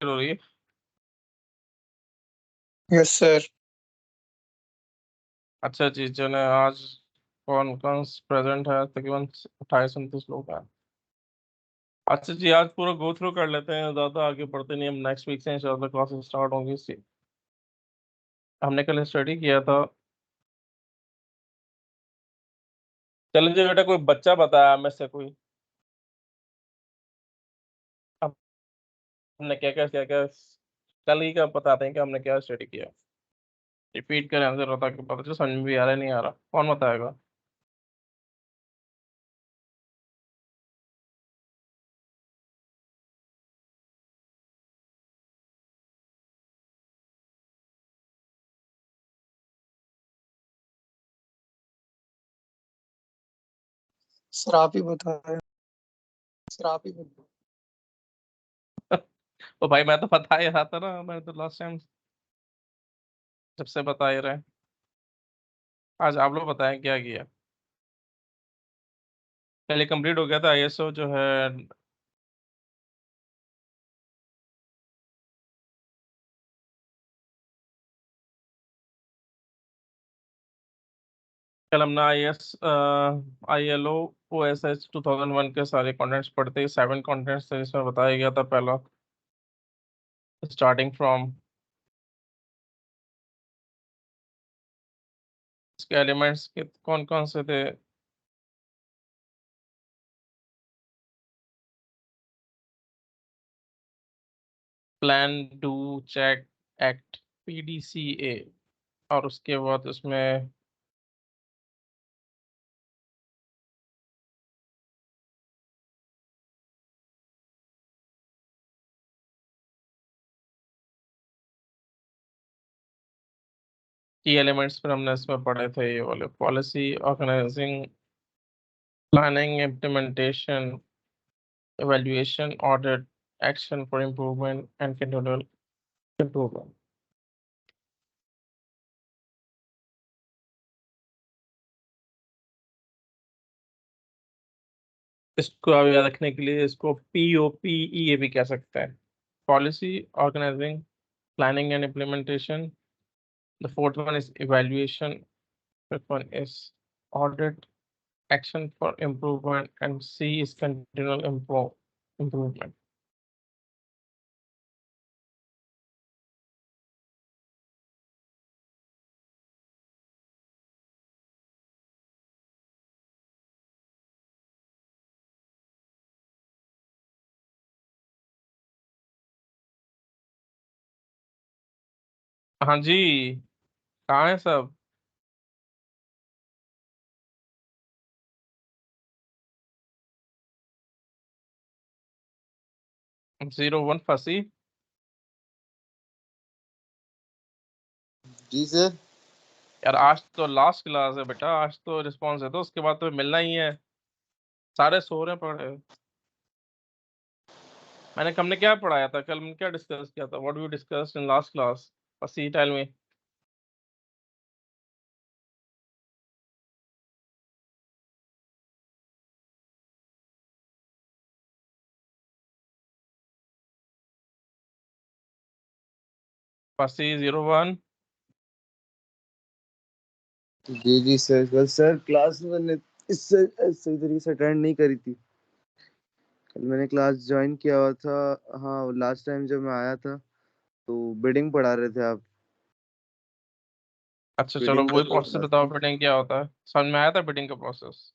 हो रही है। Yes sir. अच्छा जी, चले आज कौन कौन प्रेजेंट है? तकरीबन 28-29 लोग हैं। अच्छा जी, आज पूरा गो थ्रू कर लेते हैं, ज़्यादा आगे बढ़ते नहीं। हम नेक्स्ट वीक से इंशाल्लाह क्लासेस स्टार्ट होंगी इससे। हमने कल स्टडी किया था। चलो जी बेटा, कोई बच्चा बताया में से कोई, अब हमने क्या क्या कल ही का बताते हैं कि हमने क्या स्टडी किया। रिपीट करें आंसर बता के, पता चलो समझ में भी आ रहा है नहीं आ रहा। कौन बताएगा? सर आप ही बताएं। सर आप ही बताएं। तो भाई मैं तो बता ही रहा था ना, मैं तो लास्ट टाइम जब से बता ही रहे हैं। आज आप लोग बताएं क्या किया। पहले कंप्लीट हो गया था आईएसओ जो है। कल हमने ILO OSH 2001 के सारे कंटेंट्स पढ़ते ही 7 कंटेंट्स थे, इसमें बताया गया था पहला स्टार्टिंग फ्रॉम इसके एलिमेंट्स के कौन कौन से थे। Plan, do, check, act, PDCA। और उसके बाद उसमें की एलिमेंट्स पर हमने इसमें पढ़े थे ये वाले policy, organising, planning, implementation, evaluation, audit, action for improvement and continual improvement। इसको आप याद रखने के लिए इसको POPEA भी कह सकते हैं। Policy, organising, planning and implementation. The fourth one is evaluation. Fifth one is audit, action for improvement and C is continual improvement. हाँ जी, कहाँ है सब? 01 फंसी। जी सर। यार आज तो लास्ट क्लास है बेटा, आज तो रिस्पॉन्स है तो उसके बाद तो मिलना ही है। सारे सो रहे हैं पड़े। हमने क्या पढ़ाया था कल? हमने क्या डिस्कस किया था? What we discussed in last class? फसी टेल मी। फसी 01। जी सर, कल सर क्लास मैंने इससे सही तरीके से अटेंड नहीं करी थी। कल मैंने क्लास ज्वाइन किया हुआ था। हाँ, लास्ट टाइम जब मैं आया था तो बिडिंग पढ़ा रहे थे आप। अच्छा चलो, बिडिंग का वही जो प्रोसेस क्लास बताओ, था, बिडिंग क्या होता है? समझ में आया था बिडिंग का प्रोसेस?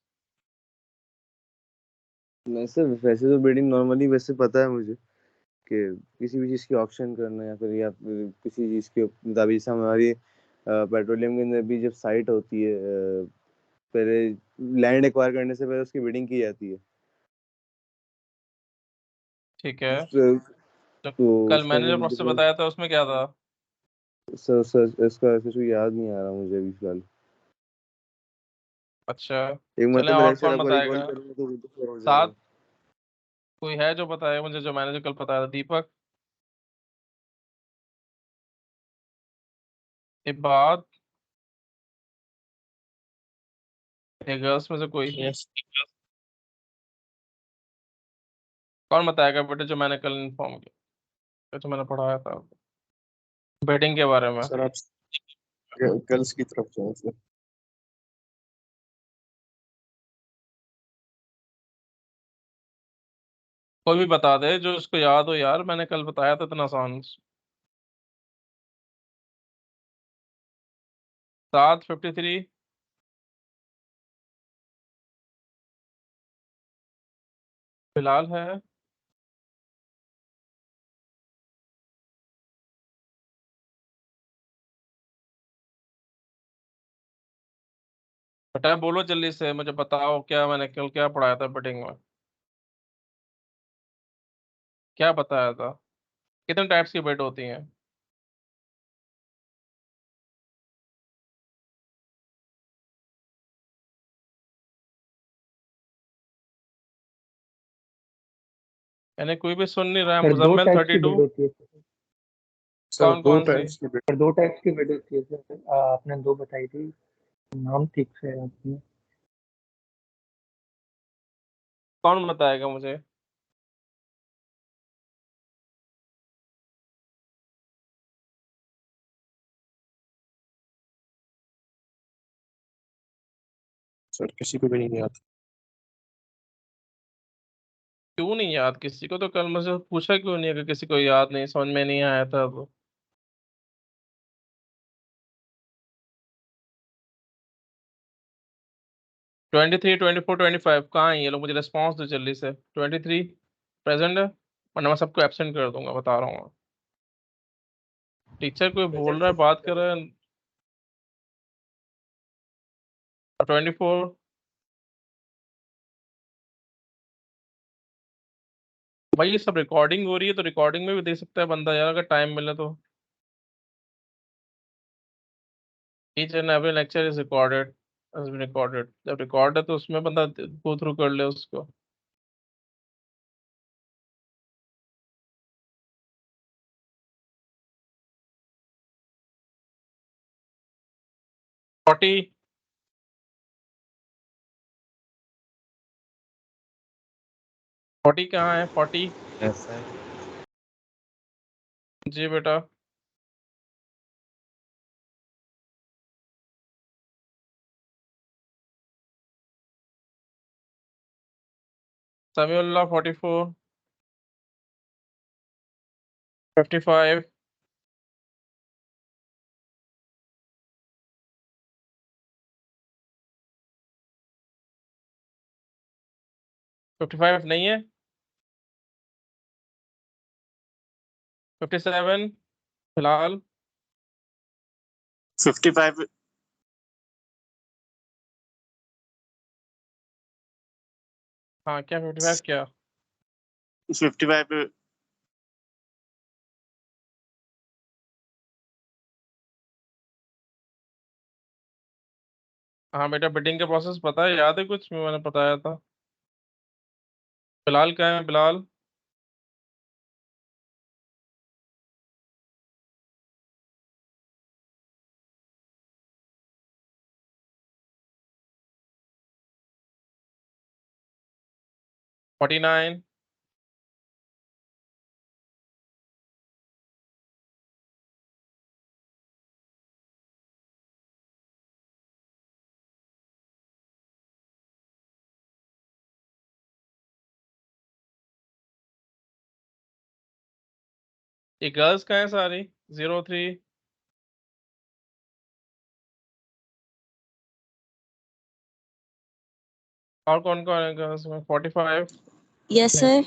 वैसे वैसे तो बिडिंग नॉर्मली वैसे पता है मुझे कि किसी भी चीज़ की ऑक्शन करना या फिर किसी चीज़ के मुताबिक, जैसे हमारी पेट्रोलियम के अंदर भी जब साइट होती है, पहले लैंड एक्वायर करने से पहले उसकी बिडिंग की जाती है। ठीक है। उस तो तो कल उसके मैंने जो अंदर प्रोसेस डिफरेंस। बताया था उसमें क्या था? सर इसका ऐसे कुछ याद नहीं आ रहा मुझे अभी फिलहाल। अच्छा, एक चले मतलब मैं और लेक्चर कौन आपको रिकॉल बताएगा करूंगा तो वो तो फिर हो साथ? जाएगा। कोई है जो बताए मुझे, जो मैंने जो कल बताया था? दीपक, इबाद, या गर्ल्स में से कोई? यस। कौन बताएगा बेटे जो मैंने कल इन्फॉर्म किया? जो मैंने पढ़ाया था बेटिंग के बारे में। सर आप गर्ल्स की तरफ जाए सर। कोई भी बता दे जो उसको याद हो यार, मैंने कल बताया था इतना आसान। 7:53 फिलहाल है। बेटा बोलो जल्दी से, मुझे बताओ क्या मैंने कल क्या पढ़ाया था बेटिंग में, क्या बताया था, कितने टाइप्स की बेट होती हैं। यानी कोई भी सुन नहीं रहा है। सर दो मुजम्मिल टाइप्स की 32। बेड होती है सर। सर कौन दो कौन सी? टाइप्स की सर दो टाइप्स की बेड होती है सर। आपने दो बताई थी, नाम ठीक से है आपने। कौन बताएगा मुझे? सर किसी को भी नहीं याद। क्यों नहीं याद किसी को? तो कल मुझे पूछा क्यों नहीं, अगर किसी को याद नहीं, समझ में नहीं आया था तो। 23, 24, 25 कहाँ है ये लोग? मुझे रिस्पॉन्स दो जल्दी से। 23 प्रेजेंट है, वरना मैं सबको एब्सेंट कर दूंगा, बता रहा हूँ। टीचर कोई बोल रहा है, बात कर रहा है। 24 भाई ये सब रिकॉर्डिंग हो रही है, तो रिकॉर्डिंग में भी देख सकता है बंदा यार, अगर टाइम मिले तो। Each and every lecture is recorded, recorded. जब रिकॉर्ड है तो उसमें बंदा गो थ्रू कर ले उसको। फोर्टी 40 कहाँ है? 40 ऐसा जी बेटा। समीउल्लाह 44, 55, 55 नहीं है। 57 फिलहाल। 55 हाँ क्या 55 क्या? 55 हाँ बेटा बिडिंग का प्रोसेस पता है, याद है कुछ मैंने बताया था। बिलाल कहाँ है? बिलाल। - 49, ये गर्ल्स कहाँ है सारी? 03, और कौन कौन है गर्ल्स में? 45। Yes sir.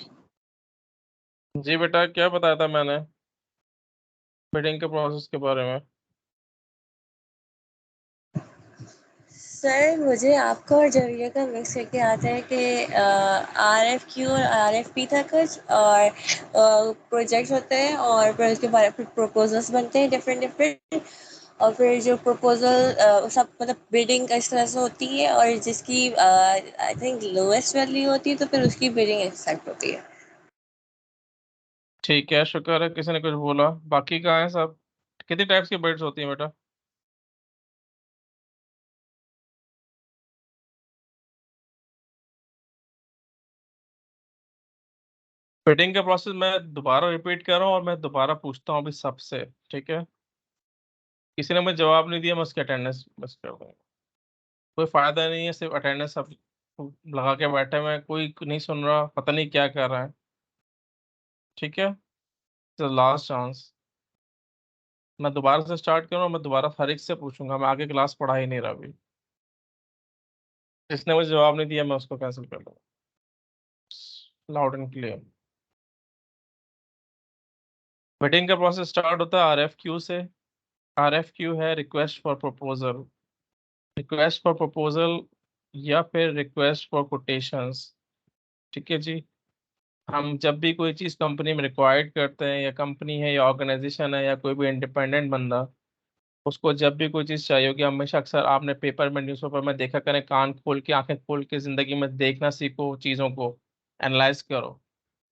जी बेटा क्या बताया था मैंने बिडिंग के प्रोसेस के बारे में? सर मुझे आपका और जरिया का मिक्स करके आता है कि RFQ और RFP था कुछ, और प्रोजेक्ट होते हैं और फिर उसके बारे में प्रपोजल्स बनते हैं डिफरेंट डिफरेंट, और फिर जो प्रपोजल सब मतलब बिडिंग इस तरह से होती है, और जिसकी आई थिंक लोएस्ट वैल्यू होती है तो फिर उसकी बिडिंग एक्सेप्ट होती है। ठीक है, शुक्र है किसी ने कुछ बोला। बाकी कहाँ है सब? कितनी टाइप्स की बिड्स होती हैं बेटा? फिटिंग का प्रोसेस मैं दोबारा रिपीट कर रहा हूँ और मैं दोबारा पूछता हूँ अभी सबसे, ठीक है? किसी ने मुझे जवाब नहीं दिया, मैं उसकी अटेंडेंस मिस कर दूंगा। कोई फायदा नहीं है सिर्फ अटेंडेंस सब लगा के बैठे हुए हैं, कोई नहीं सुन रहा, पता नहीं क्या कर रहा है, ठीक है? Last chance. मैं दोबारा से स्टार्ट करूँ, मैं दोबारा हर एक से पूछूंगा, मैं आगे क्लास पढ़ा ही नहीं रहा अभी। जिसने मुझे जवाब नहीं दिया मैं उसको कैंसिल कर दूंगा, लाउड एंड क्लियर। मीटिंग का प्रोसेस स्टार्ट होता है RFQ से। RFQ है request for proposal, request for proposal या फिर रिक्वेस्ट फॉर कोटेशंस, ठीक है जी? हम जब भी कोई चीज़ कंपनी में रिक्वायर्ड करते हैं, या कंपनी है या ऑर्गेनाइजेशन है या कोई भी इंडिपेंडेंट बंदा, उसको जब भी कोई चीज़ चाहिए होगी, हमेशा अक्सर आपने पेपर में, न्यूज़पेपर में देखा करें, कान खोल के आंखें खोल के ज़िंदगी में देखना सीखो, चीज़ों को एनालाइज करो।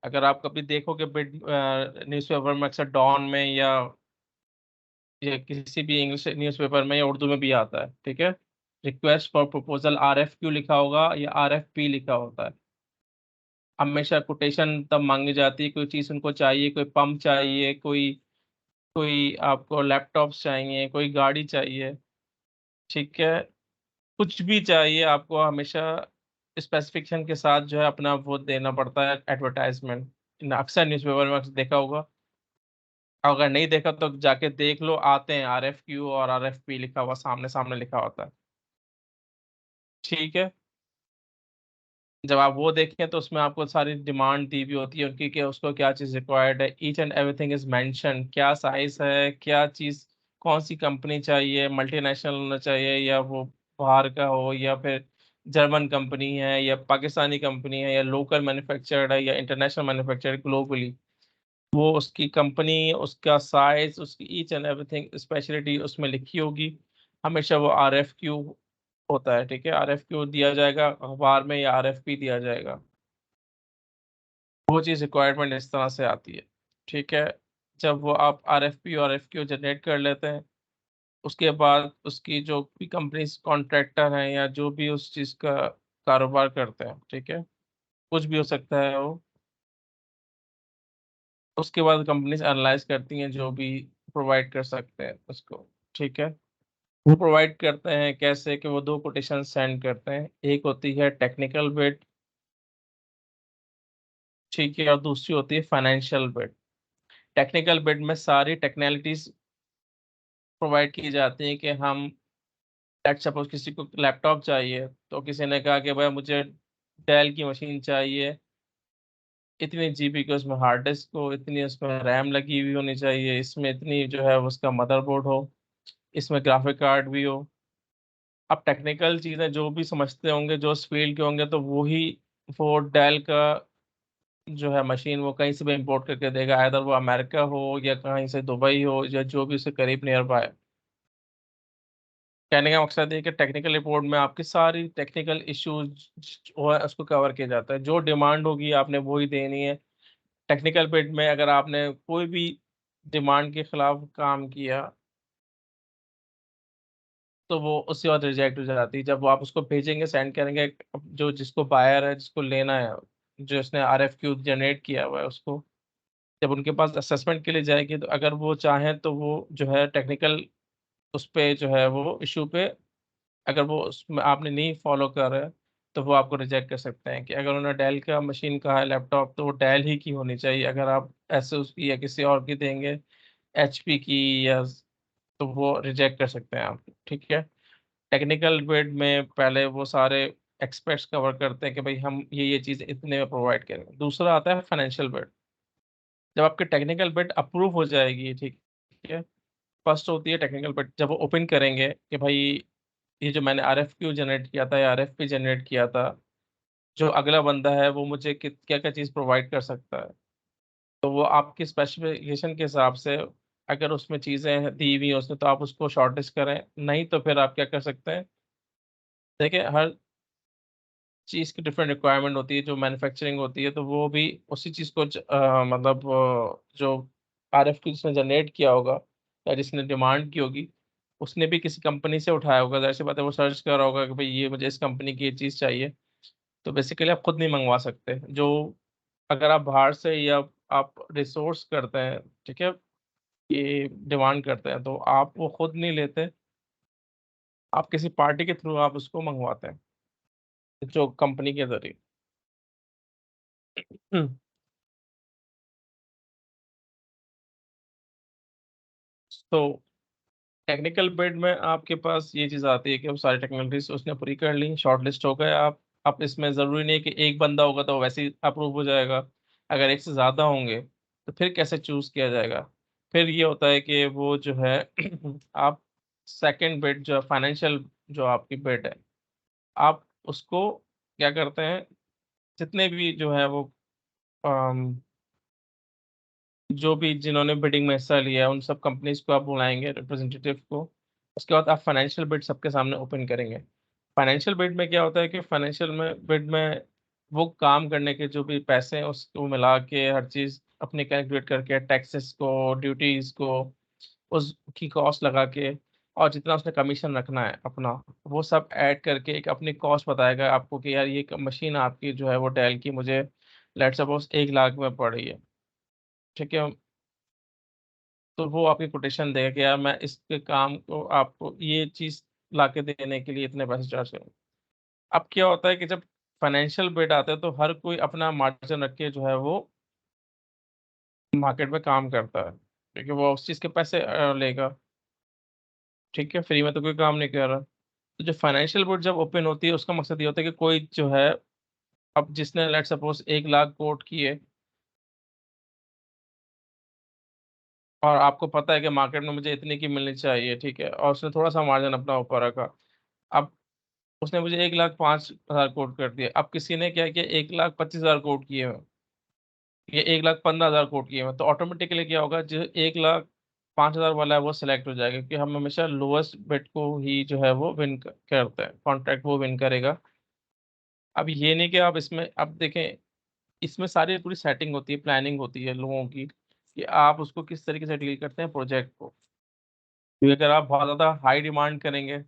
अगर आप कभी देखोगे बिड न्यूज़पेपर में, अक्सर डॉन में या किसी भी इंग्लिश न्यूज़पेपर में या उर्दू में भी आता है, ठीक है? रिक्वेस्ट फॉर प्रपोजल RFQ लिखा होगा या RFP लिखा होता है। हमेशा कोटेशन तब मांगी जाती है, कोई चीज़ उनको चाहिए, कोई पंप चाहिए, कोई कोई आपको लैपटॉप्स चाहिए, कोई गाड़ी चाहिए, ठीक है? कुछ भी चाहिए आपको, हमेशा स्पेसिफिकेशन के साथ जो है अपना वो देना पड़ता है एडवर्टाइजमेंट। अक्सर न्यूज़पेपर में अक्सर देखा होगा, अगर नहीं देखा तो जाके देख लो, आते हैं RFQ और RFP लिखा हुआ, सामने सामने लिखा होता है, ठीक है? जब आप वो देखें तो उसमें आपको सारी डिमांड दी हुई होती है उनकी, कि उसको क्या चीज़ रिक्वायर्ड है, each and everything is mention, क्या साइज है, क्या चीज़, कौन सी कंपनी चाहिए, मल्टीनेशनल होना चाहिए या वो बाहर का हो, या फिर जर्मन कंपनी है या पाकिस्तानी कंपनी है या लोकल मैन्युफैक्चर्ड है या इंटरनेशनल मैन्युफैक्चर्ड ग्लोबली, वो उसकी कंपनी, उसका साइज, उसकी ईच एंड एवरीथिंग स्पेशलिटी उसमें लिखी होगी। हमेशा वो RFQ होता है, ठीक है? RFQ दिया जाएगा अखबार में या RFP दिया जाएगा, वो चीज़ रिक्वायरमेंट इस तरह से आती है, ठीक है? जब वो आप RFP और RFQ जनरेट कर लेते हैं, उसके बाद उसकी जो भी कंपनीज कॉन्ट्रैक्टर हैं या जो भी उस चीज़ का कारोबार करते हैं, ठीक है? कुछ भी हो सकता है वो। उसके बाद कंपनीज एनालाइज करती हैं जो भी प्रोवाइड कर सकते हैं उसको, ठीक है? वो प्रोवाइड करते हैं कैसे, कि वो दो कोटेशन सेंड करते हैं, एक होती है टेक्निकल बिड, ठीक है, और दूसरी होती है फाइनेंशियल बिड। टेक्निकल बिड में सारी टेक्नैलिटीज प्रोवाइड की जाती हैं, कि हम लेट्स सपोज किसी को लैपटॉप चाहिए, तो किसी ने कहा कि भाई मुझे डेल की मशीन चाहिए, इतनी GB की उसमें हार्ड डिस्क हो, इतनी उसमें रैम लगी हुई होनी चाहिए, इसमें इतनी जो है उसका मदरबोर्ड हो, इसमें ग्राफिक कार्ड भी हो। अब टेक्निकल चीज़ें जो भी समझते होंगे, जो उस फील्ड के होंगे, तो वो डेल का जो है मशीन वो कहीं से भी इंपोर्ट करके देगा, आइदर वो अमेरिका हो या कहीं से दुबई हो या जो भी उसके करीब नियर बाय। कहने का मकसद है कि टेक्निकल रिपोर्ट में आपकी सारी टेक्निकल इश्यूज जो है उसको कवर किया जाता है, जो डिमांड होगी आपने वही देनी है। टेक्निकल बिड में अगर आपने कोई भी डिमांड के खिलाफ काम किया, तो वो उससे बाद रिजेक्ट हो जाती है। जब वो आप उसको भेजेंगे, सेंड करेंगे, जो जिसको बायर है, जिसको लेना है, जो इसने RFQ जनरेट किया हुआ है उसको, जब उनके पास असेसमेंट के लिए जाएगी, तो अगर वो चाहें तो वो जो है टेक्निकल उस पे जो है वो इशू पे, अगर वो उसमें आपने नहीं फॉलो कर रहे हैं, तो वो आपको रिजेक्ट कर सकते हैं। कि अगर उन्होंने डेल का मशीन कहा है लैपटॉप, तो वो डेल ही की होनी चाहिए। अगर आप एसुस की या किसी और की देंगे, HP की या, तो वो रिजेक्ट कर सकते हैं आप, ठीक है? टेक्निकल बिड में पहले वो सारे एक्सपर्ट्स कवर करते हैं कि भाई हम ये चीज़ इतने में प्रोवाइड करेंगे। दूसरा आता है फाइनेंशियल बिड। जब आपकी टेक्निकल बिड अप्रूव हो जाएगी, ठीक है, फर्स्ट होती है टेक्निकल बिड, जब वो ओपन करेंगे कि भाई ये जो मैंने RFQ जनरेट किया था या RFP जनरेट किया था, जो अगला बंदा है वो मुझे क्या क्या चीज़ प्रोवाइड कर सकता है। तो वो आपकी स्पेसिफिकेशन के हिसाब से, अगर उसमें चीज़ें दी हुई हैं उसमें, तो आप उसको शॉर्टलिस्ट करें, नहीं तो फिर आप क्या कर सकते हैं। देखिए, हर चीज़ की डिफरेंट रिक्वायरमेंट होती है, जो मैन्युफैक्चरिंग होती है, तो वो भी उसी चीज़ को मतलब जो RFQ जिसने जनरेट किया होगा या जिसने डिमांड की होगी, उसने भी किसी कंपनी से उठाया होगा। ज़ाहिर सी बात है, वो सर्च कर रहा होगा कि भाई ये मुझे इस कंपनी की ये चीज़ चाहिए। तो बेसिकली आप खुद नहीं मंगवा सकते। जो अगर आप बाहर से या आप रिसोर्स करते हैं, ठीक है, ये डिमांड करते हैं, तो आप वो खुद नहीं लेते, आप किसी पार्टी के थ्रू आप उसको मंगवाते हैं, जो कंपनी के ज़रिए। हुँ, तो टेक्निकल बिड में आपके पास ये चीज़ आती है कि वो सारी टेक्नोलॉजीज़ उसने पूरी कर ली, शॉर्टलिस्ट हो गए आप। अब इसमें ज़रूरी नहीं है कि एक बंदा होगा तो वैसे ही अप्रूव हो जाएगा। अगर एक से ज़्यादा होंगे, तो फिर कैसे चूज़ किया जाएगा? फिर ये होता है कि वो जो है आप सेकंड बिड जो फाइनेंशियल जो आपकी बिड है, आप उसको क्या करते हैं, जितने भी जो है वो अम जो भी जिन्होंने बिडिंग में हिस्सा लिया है, उन सब कंपनीज़ को आप बुलाएँगे रिप्रेजेंटेटिव को। उसके बाद आप फाइनेंशियल बिड सबके सामने ओपन करेंगे। फाइनेंशियल बिड में क्या होता है कि फाइनेंशियल में बिड में वो काम करने के जो भी पैसे हैं उसको मिला के हर चीज़ अपनी कैलकुलेट करके टैक्सेस को, ड्यूटीज़ को, उसकी कॉस्ट लगा के और जितना उसने कमीशन रखना है अपना, वो सब ऐड करके एक अपनी कॉस्ट बताएगा आपको कि यार ये क मशीन आपकी जो है वो डेल की मुझे लेट्स सपोज़ 1 लाख में पड़ रही है। ठीक है? तो वो आपकी कोटेशन देगा कि यार मैं इसके काम को आपको ये चीज़ लाके देने के लिए इतने पैसे चार्ज करूँगा। अब क्या होता है कि जब फाइनेंशियल बिड आता है तो हर कोई अपना मार्जिन रख के जो है वो मार्केट में काम करता है, क्योंकि वो उस चीज़ के पैसे लेगा, ठीक है? फ्री में तो कोई काम नहीं कर रहा। तो जो फाइनेंशियल बिड जब ओपन होती है उसका मकसद ये होता है कि कोई जो है अब जिसने लेट्स सपोज़ 1 लाख कोट किए और आपको पता है कि मार्केट में मुझे इतने की मिलनी चाहिए, ठीक है? और उसने थोड़ा-सा मार्जिन अपना ऊपर रखा। अब उसने मुझे 1,05,000 कोट कर दिए। अब किसी ने क्या किया 1,25,000 कोट किए हुए हैं या 1,15,000 कोट किए हुए हैं, तो ऑटोमेटिकली क्या होगा जो 1,05,000 वाला है वो सिलेक्ट हो जाएगा क्योंकि हम हमेशा लोएस्ट बिड को ही जो है वो विन क करते हैं, कॉन्ट्रैक्ट वो विन करेगा। अब ये नहीं कि आप इसमें अब देखें, इसमें सारी पूरी सेटिंग होती है, प्लानिंग होती है लोगों की, कि आप उसको किस तरीके से डील करते हैं प्रोजेक्ट को। क्योंकि अगर आप बहुत ज़्यादा हाई डिमांड करेंगे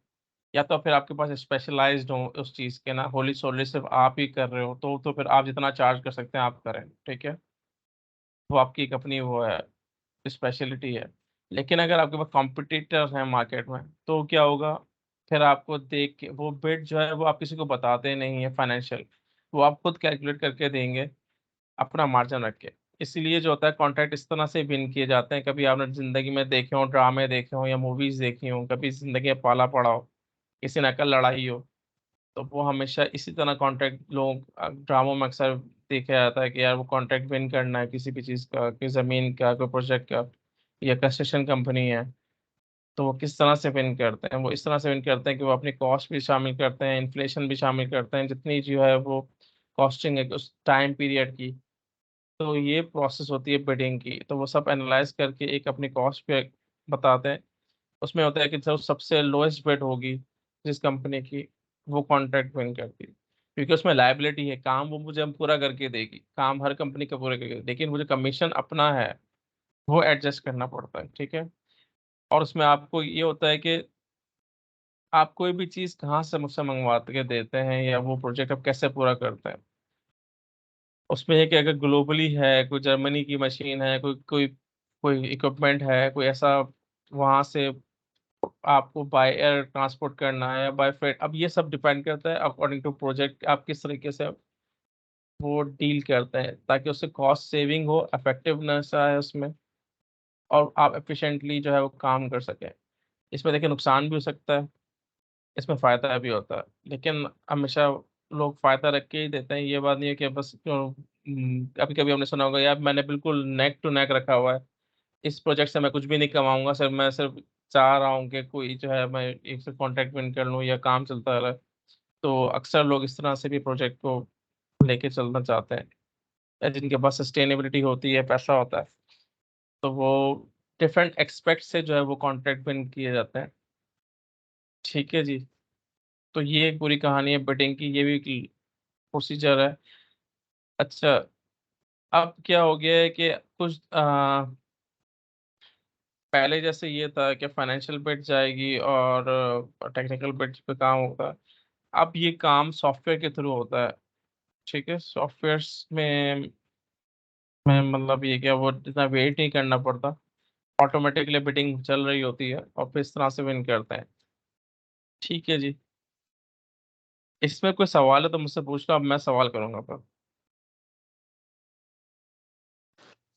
या तो फिर आपके पास स्पेशलाइज़्ड हो उस चीज़ के ना होली सोली सिर्फ़ आप ही कर रहे हो, तो फिर आप जितना चार्ज कर सकते हैं आप करें, ठीक है? वो आपकी एक अपनी वो है, स्पेशलिटी है। लेकिन अगर आपके पास कॉम्पिटिटर्स हैं मार्केट में, तो क्या होगा, फिर आपको देख के वो बिड जो है वो आप किसी को बताते नहीं हैं फाइनेंशियल, वो आप खुद कैलकुलेट करके देंगे, अपना मार्जिन रख के। इसीलिए जो होता है कॉन्ट्रैक्ट इस तरह से विन किए जाते हैं, कभी आपने ज़िंदगी में देखे हों, ड्रामे देखे हों या मूवीज़ देखी हों, कभी ज़िंदगी में पाला पड़ा हो, किसी ने कल लड़ाई हो, तो वो हमेशा इसी तरह कॉन्ट्रैक्ट लोग ड्रामों में अक्सर देखा जाता है कि यार वो कॉन्ट्रैक्ट विन करना है किसी भी चीज़ का, कोई ज़मीन का, कोई प्रोजेक्ट का या कंस्ट्रक्शन कंपनी है, तो वो किस तरह से विन करते हैं? वो इस तरह से विन करते हैं कि वो अपनी कॉस्ट भी शामिल करते हैं, इन्फ्लेशन भी शामिल करते हैं, जितनी जो है वो कॉस्टिंग है उस टाइम पीरियड की, तो ये प्रोसेस होती है बिडिंग की, तो वो सब एनालाइज़ करके एक अपनी कॉस्ट पे बताते हैं। उसमें होता है कि जो सबसे लोएस्ट बिड होगी जिस कंपनी की, वो कॉन्ट्रैक्ट विन करती है। क्योंकि उसमें लायबिलिटी है, काम वो मुझे पूरा करके देगी, काम हर कंपनी का पूरा करके लेकिन मुझे कमीशन अपना है, वो एडजस्ट करना पड़ता है, ठीक है? और उसमें आपको ये होता है कि आप कोई भी चीज़ कहाँ से मुझसे मँगवा के देते हैं या वो प्रोजेक्ट आप कैसे पूरा करते हैं। उसमें है कि अगर ग्लोबली है, कोई जर्मनी की मशीन है, कोई कोई कोई इक्विपमेंट है, कोई ऐसा वहाँ से आपको बाय एयर ट्रांसपोर्ट करना है या बाय फ्लाइट, अब ये सब डिपेंड करता है अकॉर्डिंग टू प्रोजेक्ट आप किस तरीके से वो डील करते हैं, ताकि उससे कॉस्ट सेविंग हो, इफेक्टिवनेस आए उसमें और आप एफिशिएंटली जो है वो काम कर सकें। इसमें देखिए नुकसान भी हो सकता है, इसमें फ़ायदा भी होता है, लेकिन हमेशा लोग फ़ायदा रख के ही देते हैं, ये बात नहीं है कि बस कभी-कभी हमने सुना होगा यार मैंने बिल्कुल नेक टू नेक रखा हुआ है, इस प्रोजेक्ट से मैं कुछ भी नहीं कमाऊँगा, सिर्फ मैं सिर्फ चाह रहा हूँ कि कोई जो है मैं एक से कॉन्ट्रैक्ट विन कर लूँ या काम चलता रहे। तो अक्सर लोग इस तरह से भी प्रोजेक्ट को लेके चलना चाहते हैं या जिनके पास सस्टेनेबिलिटी होती है, पैसा होता है, तो वो डिफरेंट एस्पेक्ट से जो है वो कॉन्ट्रैक्ट विन किए जाते हैं। ठीक है जी, तो ये एक पूरी कहानी है बिडिंग की, ये भी एक प्रोसीजर है। अच्छा, अब क्या हो गया है कि कुछ पहले जैसे ये था कि फाइनेंशियल बिड जाएगी और टेक्निकल बिड्स पे काम होता है। अब ये काम सॉफ्टवेयर के थ्रू होता है, ठीक है? सॉफ्टवेयर्स में मैं मतलब ये क्या, वो इतना वेट नहीं करना पड़ता, ऑटोमेटिकली बिडिंग चल रही होती है और फिर इस तरह से विन करते हैं। ठीक है जी, इसमें कोई सवाल है तो मुझसे पूछ लो, अब मैं सवाल करूंगा पर।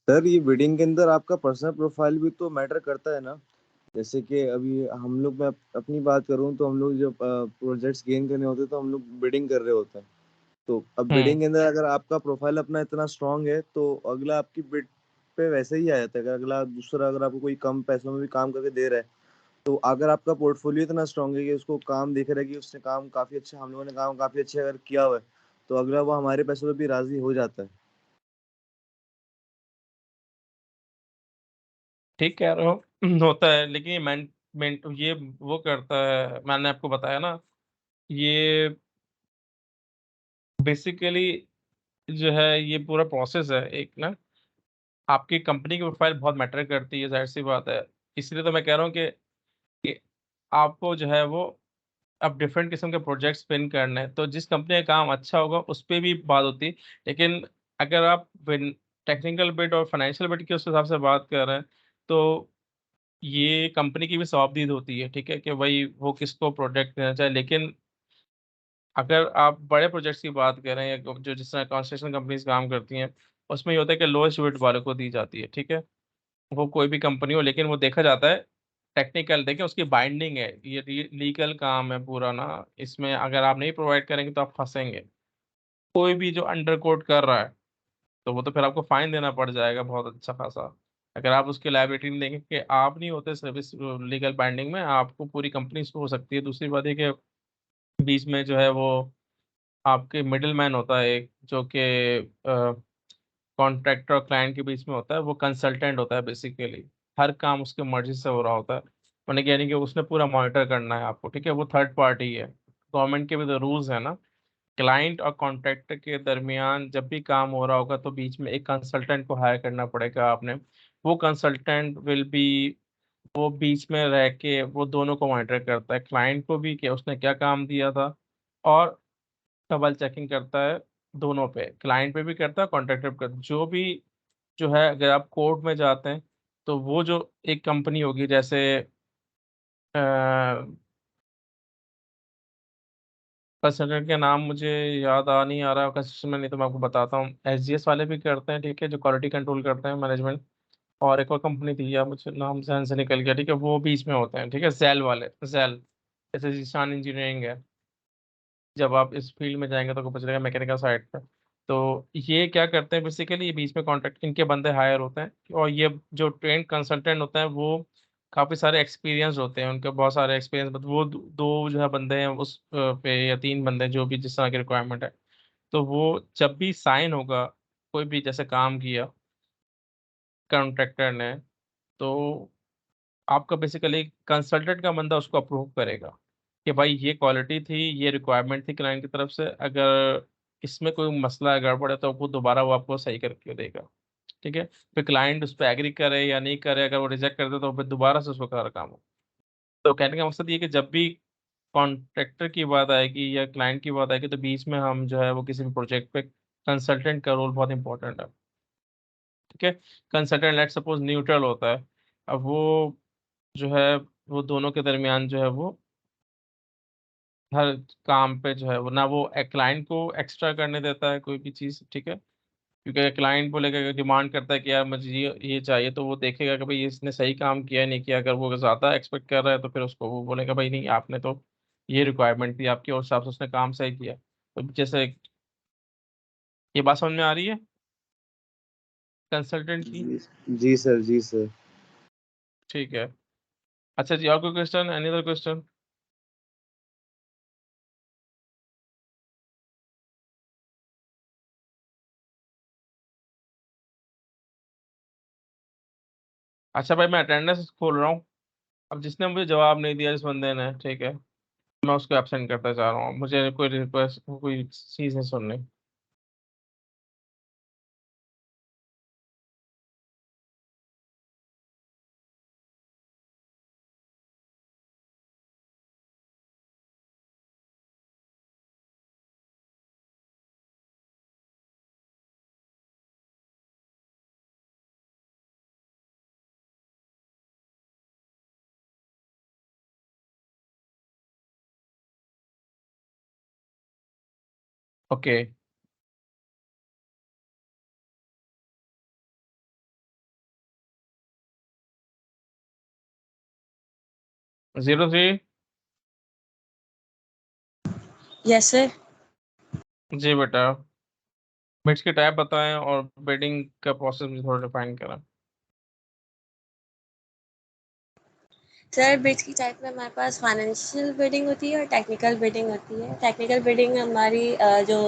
सर ये बिडिंग के अंदर आपका पर्सनल प्रोफाइल भी तो मैटर करता है ना। जैसे कि अभी हम लोग, मैं अपनी बात करूं तो हम लोग जब प्रोजेक्ट्स गेन करने होते हैं तो हम लोग बिडिंग कर रहे होते हैं। तो अब हम्म। बिडिंग के अंदर अगर आपका प्रोफाइल अपना इतना स्ट्रांग है तो अगला आपकी बिड पे वैसे ही आ जाता है। अगर अगला दूसरा अगर आपको कोई कम पैसों में भी काम करके दे रहा है, तो अगर आपका पोर्टफोलियो इतना स्ट्रांग है कि उसको काम दिख रहा है कि उसने काम काफी अच्छा, हम लोगों ने काम काफी अच्छे अगर किया हुआ है, तो अगला वो हमारे पैसों पे भी राजी हो जाता है। ठीक कह रहे हो। होता है, लेकिन ये ये वो करता है, मैंने आपको बताया ना, ये बेसिकली जो है ये पूरा प्रोसेस है एक ना। आपकी कंपनी की प्रोफाइल बहुत मैटर करती है, जाहिर सी बात है। इसलिए तो मैं कह रहा हूँ कि आपको जो है वो अब डिफरेंट किस्म के प्रोजेक्ट्स स्पिन करने हैं, तो जिस कंपनी का काम अच्छा होगा उस पर भी बात होती है। लेकिन अगर आप टेक्निकल बिट और फाइनेंशियल बिट के उस हिसाब से बात कर रहे हैं, तो ये कंपनी की भी जवाबदीद होती है, ठीक है, कि भाई वो किसको प्रोजेक्ट देना चाहे। लेकिन अगर आप बड़े प्रोजेक्ट्स की बात करें या जो जिस तरह कंस्ट्रक्शन कंपनीज काम करती हैं, उसमें ये होता है कि लोएस्ट बिड वाले को दी जाती है, ठीक है। वो कोई भी कंपनी हो, लेकिन वो देखा जाता है टेक्निकल, देखिए उसकी बाइंडिंग है, ये लीगल काम है पूरा ना। इसमें अगर आप नहीं प्रोवाइड करेंगे तो आप फंसेंगे। कोई भी जो अंडर कोट कर रहा है, तो वो तो फिर आपको फाइन देना पड़ जाएगा बहुत अच्छा खासा। अगर आप उसकी लायबिलिटी नहीं देंगे कि आप नहीं होते सर्विस लीगल बाइंडिंग में, आपको पूरी कंपनी हो सकती है। दूसरी बात है कि बीच में जो है वो आपके मिडिल मैन होता है एक, जो कि कॉन्ट्रैक्टर और क्लाइंट के बीच में होता है, वो कंसल्टेंट होता है बेसिकली। हर काम उसके मर्जी से हो रहा होता है, मैंने यानी कि उसने पूरा मॉनिटर करना है आपको, ठीक है। वो थर्ड पार्टी है। गवर्नमेंट के भी तो रूल्स है ना, क्लाइंट और कॉन्ट्रैक्टर के दरमियान जब भी काम हो रहा होगा तो बीच में एक कंसल्टेंट को हायर करना पड़ेगा आपने। वो कंसल्टेंट विल बी, वो बीच में रह के वो दोनों को मॉनिटर करता है, क्लाइंट को भी कि उसने क्या काम दिया था, और डबल चेकिंग करता है दोनों पे, क्लाइंट पे भी करता है, कॉन्ट्रैक्टर पे करता है। जो भी जो है, अगर आप कोर्ट में जाते हैं तो वो जो एक कंपनी होगी, जैसे कंसल्टेंट के नाम मुझे याद आ नहीं आ रहा कंस्ट्रक्शन में, नहीं तो मैं आपको बताता हूँ। एसजीएस वाले भी करते हैं, ठीक है, जो क्वालिटी कंट्रोल करते हैं, मैनेजमेंट। और एक और कंपनी थी यार, मुझे नाम ध्यान से निकल गया, ठीक है, वो बीच में होते हैं, ठीक है, जेल वाले, जेल। जैसे जीशान इंजीनियरिंग है, जब आप इस फील्ड में जाएंगे तो आपको पता चलेगा मैकेनिकल साइड पे। तो ये क्या करते हैं बेसिकली, ये बीच में कॉन्ट्रैक्ट इनके बंदे हायर होते हैं, और ये जो ट्रेंड कंसल्टेंट होते हैं वो काफ़ी सारे एक्सपीरियंस होते हैं, उनके बहुत सारे एक्सपीरियंस, वो दो जो है बंदे हैं उस पे, या तीन बंदे, जो भी जिस तरह की रिक्वायरमेंट है। तो वो जब भी साइन होगा, कोई भी जैसे काम किया कॉन्ट्रैक्टर ने, तो आपका बेसिकली कंसल्टेंट का बंदा उसको अप्रूव करेगा कि भाई ये क्वालिटी थी, ये रिक्वायरमेंट थी क्लाइंट की तरफ से, अगर इसमें कोई मसला है, गड़बड़ है, तो वो दोबारा वो आपको सही करके देगा, ठीक है। फिर क्लाइंट उस पर एग्री करे या नहीं करे, अगर वो रिजेक्ट कर दे तो फिर दोबारा से उसको सारा काम हो। तो कहने का मकसद ये कि जब भी कॉन्ट्रैक्टर की बात आएगी या क्लाइंट की बात आएगी, तो बीच में हम जो है वो किसी भी प्रोजेक्ट पे कंसल्टेंट का रोल बहुत इंपॉर्टेंट है, ठीक है। कंसल्टेंट लेट सपोज न्यूट्रल होता है, अब वो जो है वो दोनों के दरमियान जो है वो हर काम पे जो है वो ना, वो क्लाइंट को एक्स्ट्रा करने देता है कोई भी चीज़, ठीक है। क्योंकि क्लाइंट बोलेगा, डिमांड करता है कि यार मुझे ये चाहिए, तो वो देखेगा कि भाई इसने सही काम किया नहीं किया। अगर वो ज़्यादा एक्सपेक्ट कर रहा है तो फिर उसको वो बोलेगा भाई नहीं, आपने तो ये रिक्वायरमेंट थी आपकी, और उस हिसाब से उसने काम सही किया। तो जैसे, ये बात समझ में आ रही है कंसल्टेंट की? जी जी सर, जी सर। ठीक है। अच्छा जी, और कोई क्वेश्चन, एनी अदर क्वेश्चन? अच्छा भाई, मैं अटेंडेंस खोल रहा हूँ। अब जिसने मुझे जवाब नहीं दिया, जिस बंदे ने, ठीक है, मैं उसको एब्सेंट करता चाह रहा हूँ, मुझे कोई रिक्वेस्ट, कोई चीज़ नहीं सुननी। Okay, 03 yes sir. जी बेटा, बिट्स के टाइप बताएं और बिडिंग का प्रोसेस भी थोड़ा डिफाइन करें। सर बिड्स की टाइप में हमारे पास फाइनेंशियल बिडिंग होती है और टेक्निकल बिडिंग होती है। टेक्निकल बिडिंग हमारी जो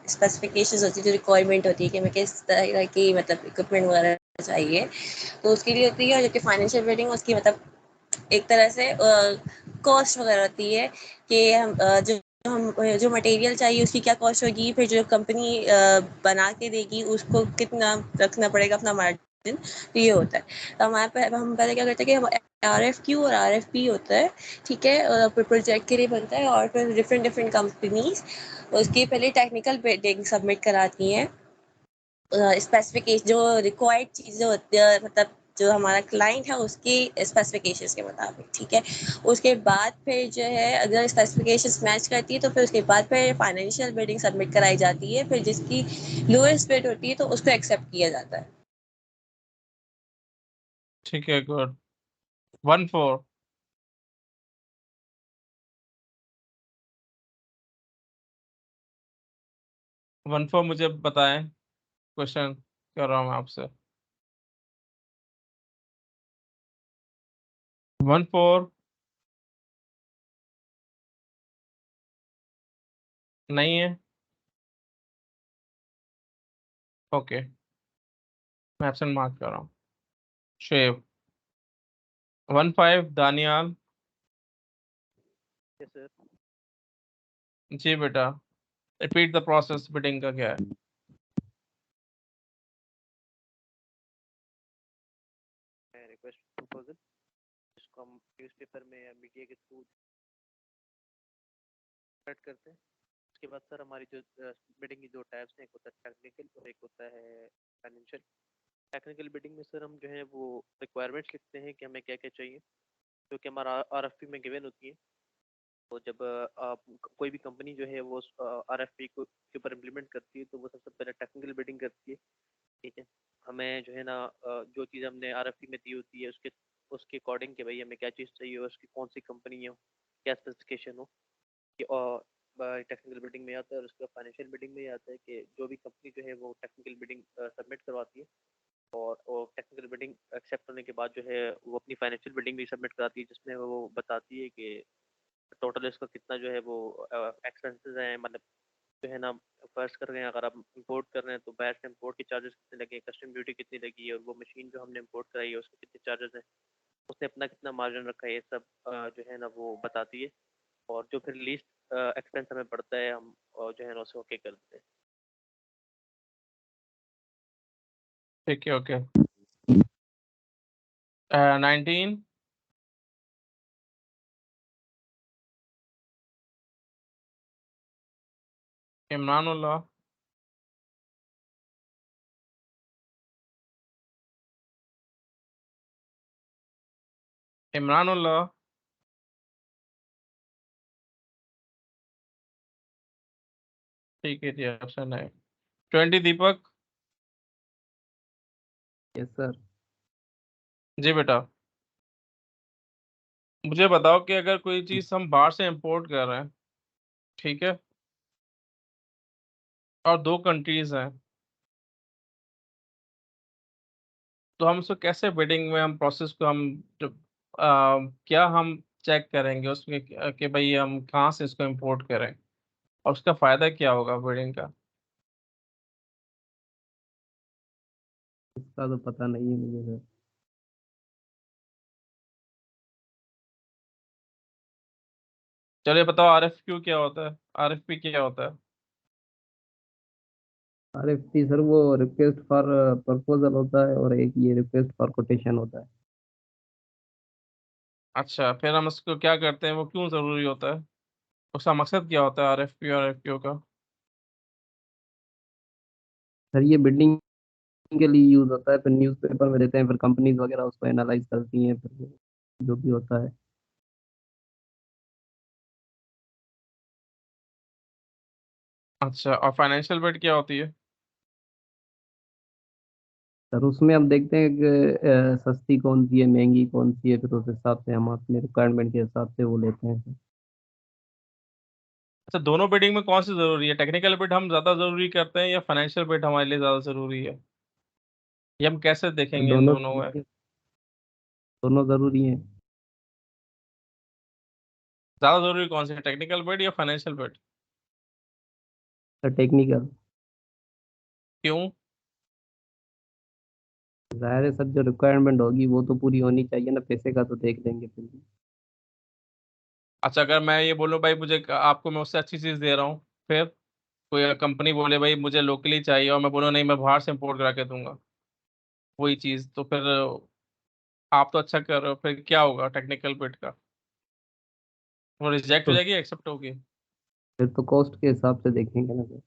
स्पेसिफिकेशंस होती है, जो रिक्वायरमेंट होती है कि हमें किस तरह की मतलब इक्विपमेंट वगैरह चाहिए, तो उसके लिए होती है। और जो कि फाइनेंशियल बिडिंग उसकी मतलब एक तरह से कॉस्ट वगैरह होती है कि हम जो मटेरियल चाहिए उसकी क्या कॉस्ट होगी, फिर जो कंपनी बना के देगी उसको कितना रखना पड़ेगा अपना मार्जिन, तो ये होता है। तो हमारे पे हम पहले क्या करते हैं कि हम RFQ और RFP होता है, ठीक है, प्रोजेक्ट के लिए बनता है। और फिर डिफरेंट कंपनीज उसकी पहले टेक्निकल बिडिंग सबमिट कराती हैं, स्पेसिफिकेशन जो रिक्वायर्ड चीज़ें होती है, मतलब जो हमारा क्लाइंट है उसकी स्पेसिफिकेशंस के मुताबिक, ठीक है। उसके बाद फिर जो है अगर स्पेसिफिकेशंस मैच करती है तो फिर उसके बाद फिर फाइनेंशियल बिडिंग सबमिट कराई जाती है। फिर जिसकी लोएस्ट बिड होती है तो उसको एक्सेप्ट किया जाता है। ठीक है, गुड। 14 14 मुझे बताएं, क्वेश्चन कर रहा हूँ मैं आपसे। 14 नहीं है, ओके, मैं एब्सेंट मार्क कर रहा हूँ। शेव 15 दानियाल। Yes sir. जी बेटा, रिपीट द प्रोसेस, बिडिंग का क्या है? रिक्वेस्ट प्रपोजल जिसको हम न्यूज़पेपर में या मीडिया के थ्रू स्टार्ट करते हैं। उसके बाद सर हमारी जो बिडिंग की दो टाइप्स हैं, एक होता है टेक्निकल और एक होता है फाइनेंशियल। टेक्निकल बिडिंग में सर हम जो है वो रिक्वायरमेंट्स लिखते हैं कि हमें क्या क्या चाहिए, जो कि हमारा RFP में गिवन होती है। तो जब आप कोई भी कंपनी जो है वो RFP को के ऊपर इम्प्लीमेंट करती है तो वो सबसे पहले टेक्निकल बिडिंग करती है, ठीक है। हमें जो है ना जो चीज़ हमने RFP में दी होती है उसके उसके अकॉर्डिंग कि भाई हमें क्या चीज़ चाहिए और उसकी कौन सी कंपनी है, क्या स्पेसिफिकेशन हो, कि और टेक्निकल बिडिंग में आता है। और उसके बाद फाइनेंशियल बिडिंग में ये आता है कि जो भी कंपनी जो है वो टेक्निकल बिडिंग सबमिट करवाती है और टेक्निकल बिडिंग एक्सेप्ट होने के बाद जो है वो अपनी फाइनेंशियल बिडिंग भी सबमिट कराती है, जिसमें वो बताती है कि टोटल इसका कितना जो है वो एक्सपेंसेस हैं। मतलब जो है ना, फर्स्ट कर रहे हैं, अगर आप इंपोर्ट कर रहे हैं तो बाहर से इंपोर्ट के चार्जेस कितने लगे, कस्टम ड्यूटी कितनी लगी है, और वो मशीन जो हमने इंपोर्ट कराई है उसके कितने चार्जेस हैं, उसने अपना कितना मार्जिन रखा है, ये सब जो है ना वो बताती है। और जो फिर लीस्ट एक्सपेंस हमें पड़ता है हम जो है ना उसे ओके कर देते हैं। ठीक है, ओके। 19 इमरानुल्लाह। इमरानुल्लाह। ठीक है जी, ऑप्शन है 20 दीपक। Yes sir. जी बेटा, मुझे बताओ कि अगर कोई चीज़ हम बाहर से इंपोर्ट कर रहे हैं, ठीक है, और दो कंट्रीज हैं, तो हम उसको कैसे बिडिंग में हम प्रोसेस को हम क्या हम चेक करेंगे उसमें कि भाई हम कहाँ से इसको इंपोर्ट करें और उसका फायदा क्या होगा बिडिंग का? इसका तो पता नहीं है मुझे सर। चलिए बताओ, RFQ क्या होता है, RFP क्या होता है? RFP सर वो रिक्वेस्ट फॉर प्रपोजल होता है, और एक ये रिक्वेस्ट फॉर कोटेशन होता है। अच्छा, फिर हम उसको क्या करते हैं, वो क्यों ज़रूरी होता है, उसका मकसद क्या होता है RFP और RFQ का? सर ये बिल्डिंग के लिए यूज होता है, फिर न्यूज़पेपर में देते हैं, फिर कंपनीज वगैरह उसको एनालाइज करती हैं, फिर जो भी होता है। अच्छा, और फाइनेंशियल बिड क्या होती है? सर उसमें हम देखते हैं कि सस्ती कौन सी है, महंगी कौन सी है, फिर उस हिसाब से हम अपने रिक्वायरमेंट के हिसाब से वो लेते हैं सर। अच्छा, दोनों बिडिंग में कौन सी जरूरी है? टेक्निकल बिड हम ज्यादा जरूरी करते हैं या फाइनेंशियल बिड हमारे लिए ज्यादा जरूरी है? ये हम कैसे देखेंगे इन दोनों दोनों में? दोनों जरूरी हैं। ज्यादा जरूरी कौन सी है, टेक्निकल बिड या फाइनेंशियल बिड? Sir technical. क्यों? जाहिर है सर, जो रिक्वायरमेमेंट होगी वो तो पूरी होनी चाहिए ना, पैसे का तो देख लेंगे फिर भी। अच्छा, अगर मैं ये बोलूँ भाई मुझे आपको मैं उससे अच्छी चीज दे रहा हूँ, फिर कोई कंपनी बोले भाई मुझे लोकली चाहिए और मैं बोलूँ नहीं मैं बाहर से इंपोर्ट करा के दूंगा वही चीज, तो फिर आप तो अच्छा कर रहे हो, फिर क्या होगा टेक्निकल बिड का? वो रिजेक्ट हो तो जाएगी, एक्सेप्ट होगी? फिर तो कॉस्ट के हिसाब से देखेंगे ना सर।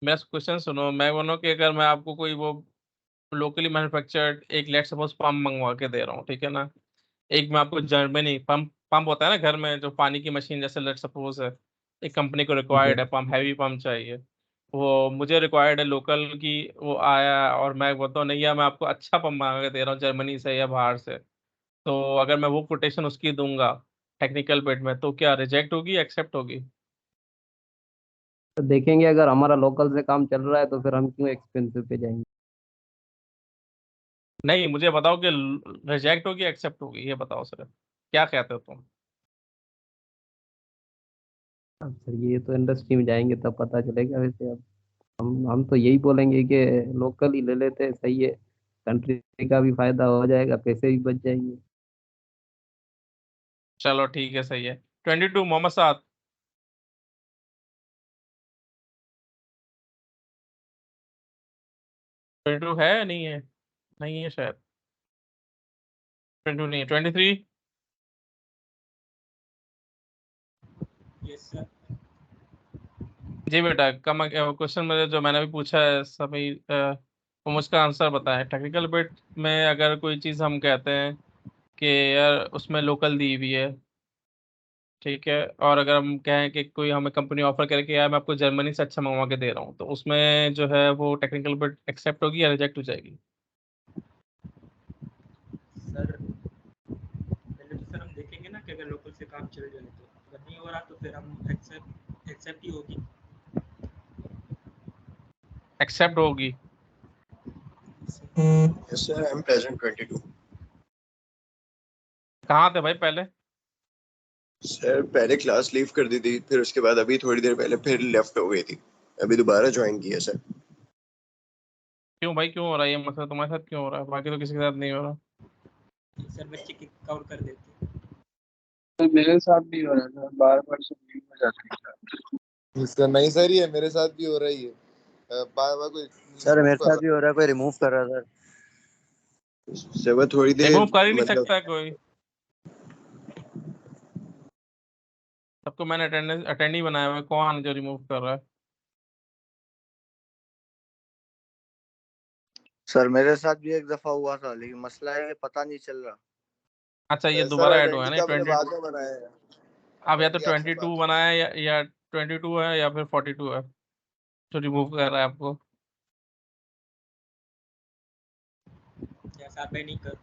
मेरा क्वेश्चन सुनो, मैं बोलूँ कि अगर मैं आपको कोई वो लोकली मैन्युफैक्चर्ड एक लेट सपोज पंप मंगवा के दे रहा हूँ, ठीक है ना, एक मैं आपको जर्मनी पंप पंप होता है ना घर में जो पानी की मशीन जैसे, लेट सपोज है एक कंपनी को ठीक है। रिक्वायर्ड है पंप, हैवी पंप चाहिए, वो मुझे रिक्वायर्ड है लोकल की, वो आया और मैं बोलता हूँ नहीं यार मैं आपको अच्छा पंप मंगा के दे रहा हूँ जर्मनी से या बाहर से, तो अगर मैं वो कोटेशन उसकी दूंगा टेक्निकल बिड में, तो क्या रिजेक्ट होगी एक्सेप्ट होगी? तो देखेंगे, अगर हमारा लोकल से काम चल रहा है तो फिर हम क्यों एक्सपेंसिव पे जाएंगे। नहीं, मुझे बताओ कि रिजेक्ट होगी एक्सेप्ट होगी, ये बताओ सर, क्या कहते हो तुम? अब सर ये तो इंडस्ट्री में जाएंगे तब पता चलेगा। वैसे अब हम तो यही बोलेंगे कि लोकल ही ले लेते हैं, सही है। कंट्री का भी फायदा हो जाएगा, पैसे भी बच जाएंगे। चलो ठीक है, सही है। 22 मोहम्मद साद। 22 है या नहीं है? नहीं है शायद। 22 नहीं है, 23। Yes sir. जी बेटा, कम क्वेश्चन मुझे जो मैंने भी पूछा है सभी वो मुझका आंसर बताएं। टेक्निकल बिट में अगर कोई चीज़ हम कहते हैं कि यार उसमें लोकल दी हुई है, ठीक है, और अगर हम कहें कि कोई हमें कंपनी ऑफर करे कि यार मैं आपको जर्मनी से अच्छा मंगवा के दे रहा हूँ, तो उसमें जो है वो टेक्निकल बिट एक्सेप्ट होगी या रिजेक्ट हो जाएगी? सर पहले तो सर हम देखेंगे ना कि अगर लोकल से काम चल जाए तो, अगर नहीं हो रहा तो फिर हम एक्सेप्ट ही होगी। एक्सेप्ट होगी। Yes, sir. I'm present 22. कहाँ थे भाई पहले? सर पहले क्लास लीव कर दी थी, फिर उसके बाद अभी थोड़ी देर पहले फिर लेफ्ट हो गई थी, अभी दोबारा ज्वाइन किया सर। क्यों भाई, क्यों हो रहा है ये मसला तुम्हारे साथ, क्यों हो रहा है, बाकी तो किसी के साथ नहीं हो रहा? सर बच्चे किक आउट कर देते हैं। तो मेरे साथ भी हो रहा था, बार बार से लीव हो जाती है। इसका नहीं सर, ये मेरे साथ भी हो रही है। बार बार कोई सर मेरे remove कर साथ भी हो रहा है, कोई रिमूव कर रहा है सर। सर वो थोड़ी देर रिमूव कर ही नहीं मतलब सकता है कोई, सबको मैंने अटेंडेंस अटेंड ही बनाया हुआ है, कौन जो रिमूव कर रहा है? सर मेरे साथ भी एक दफा हुआ था, लेकिन मसला है कि पता नहीं चल रहा। अच्छा, ये सर दोबारा ऐड हुआ है अटेंडी ना तो हमने 22? बाद में बनाया है। अब या तो अटेंडी आपने 22 बाद बनाया है या 22 है या फिर 42 है जो रिमूव कर रहा है आपको? जैसा पे नहीं कर।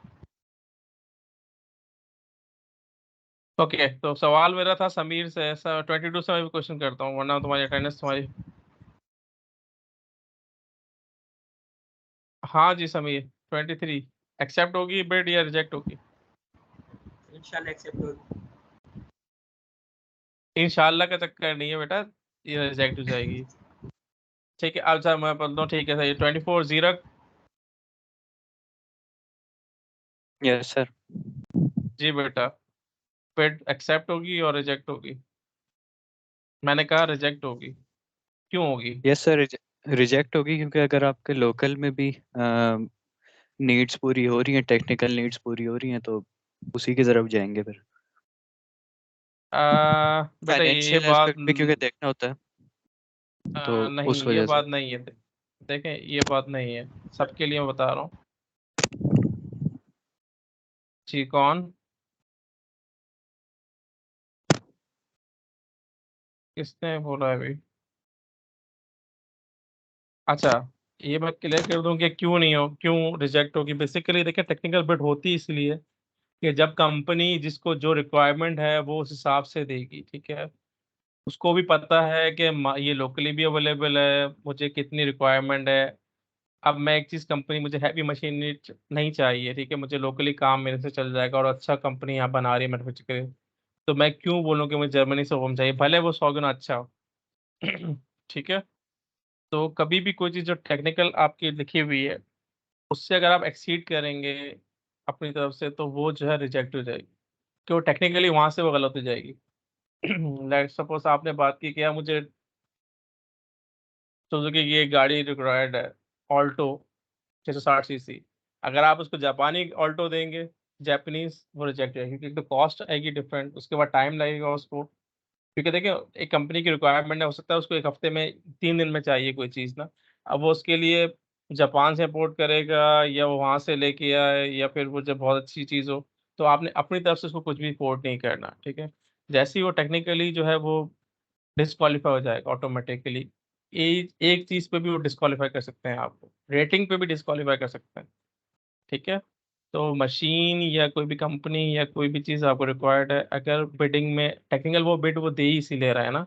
ओके, तो सवाल मेरा था समीर से, ऐसा 22 से मैं भी क्वेश्चन करता हूँ वरना तुम्हारी अटेंडेंस तुम्हारी। हाँ जी समीर, 23 एक्सेप्ट होगी बिड या रिजेक्ट होगी? इंशाल्लाह एक्सेप्ट होगी। इंशाल्लाह का चक्कर नहीं है बेटा, ये रिजेक्ट हो जाएगी। ठीक है, अच्छा मैं बोलता हूँ, ठीक है सही, 24 जीरक। Yes sir. जी बेटा, बिड एक्सेप्ट होगी और रिजेक्ट होगी? मैंने कहा रिजेक्ट होगी, क्यों होगी? यस सर, रिजेक्ट होगी क्योंकि अगर आपके लोकल में भी नीड्स पूरी हो रही हैं, टेक्निकल नीड्स पूरी हो रही हैं, तो उसी की तरफ जाएंगे फिर। बेटा ये फाइनेंशियल बात एस्पेक्ट भी क्योंकि देखना होता है, तो नहीं, उस ये वजह से। बात नहीं है। देखें, ये बात नहीं है, सबके लिए मैं बता रहा हूँ। जी कौन? किसने बोला है अभी? अच्छा, ये मैं क्लियर कर दूं कि क्यों नहीं हो, क्यों रिजेक्ट होगी। बेसिकली देखिए, टेक्निकल बिट होती इसलिए कि जब कंपनी जिसको जो रिक्वायरमेंट है वो उस हिसाब से देगी, ठीक है। उसको भी पता है कि ये लोकली भी अवेलेबल है, मुझे कितनी रिक्वायरमेंट है। अब मैं एक चीज़, कंपनी मुझे हैवी मशीनरी नहीं चाहिए, ठीक है, मुझे लोकली काम मेरे से चल जाएगा और अच्छा कंपनी यहाँ बना रही है मैन्युफैक्चरिंग, तो मैं क्यों बोलूँ कि मुझे जर्मनी से होम चाहिए, भले वो 100 गुना अच्छा हो। ठीक है। तो कभी भी कोई चीज़ जो टेक्निकल आपकी लिखी हुई है, उससे अगर आप एक्सीड करेंगे अपनी तरफ से, तो वो जो है रिजेक्ट हो जाएगी, कि वो टेक्निकली वहां से वो गलत हो जाएगी। लाइक सपोज आपने बात की कि यार मुझे सुजुकी की एक गाड़ी रिक्वायर्ड है, ऑल्टो 660 सीसी। अगर आप उसको जापानी ऑल्टो देंगे, जापानीज, वो रिजेक्ट है, क्योंकि एक तो कॉस्ट आएगी डिफरेंट, उसके बाद टाइम लगेगा उसको। क्योंकि देखिए, एक कंपनी की रिक्वायरमेंट है, हो सकता है उसको एक हफ्ते में 3 दिन में चाहिए कोई चीज़ ना। अब वो उसके लिए जापान से इम्पोर्ट करेगा, या वो वहाँ से लेके आए, या फिर वो जब बहुत अच्छी चीज़ हो, तो आपने अपनी तरफ से उसको कुछ भी इम्पोर्ट नहीं करना, ठीक है। जैसे ही वो टेक्निकली जो है वो डिस्क्वालीफाई हो जाएगा ऑटोमेटिकली। एक चीज़ पे भी वो डिस्क्वालीफाई कर सकते हैं आपको, रेटिंग पे भी डिस्क्वालीफाई कर सकते हैं, ठीक है। तो मशीन या कोई भी कंपनी या कोई भी चीज़ आपको रिक्वायर्ड है, अगर बिडिंग में टेक्निकल वो बिड वो दे ही इसीलिए रहा है ना,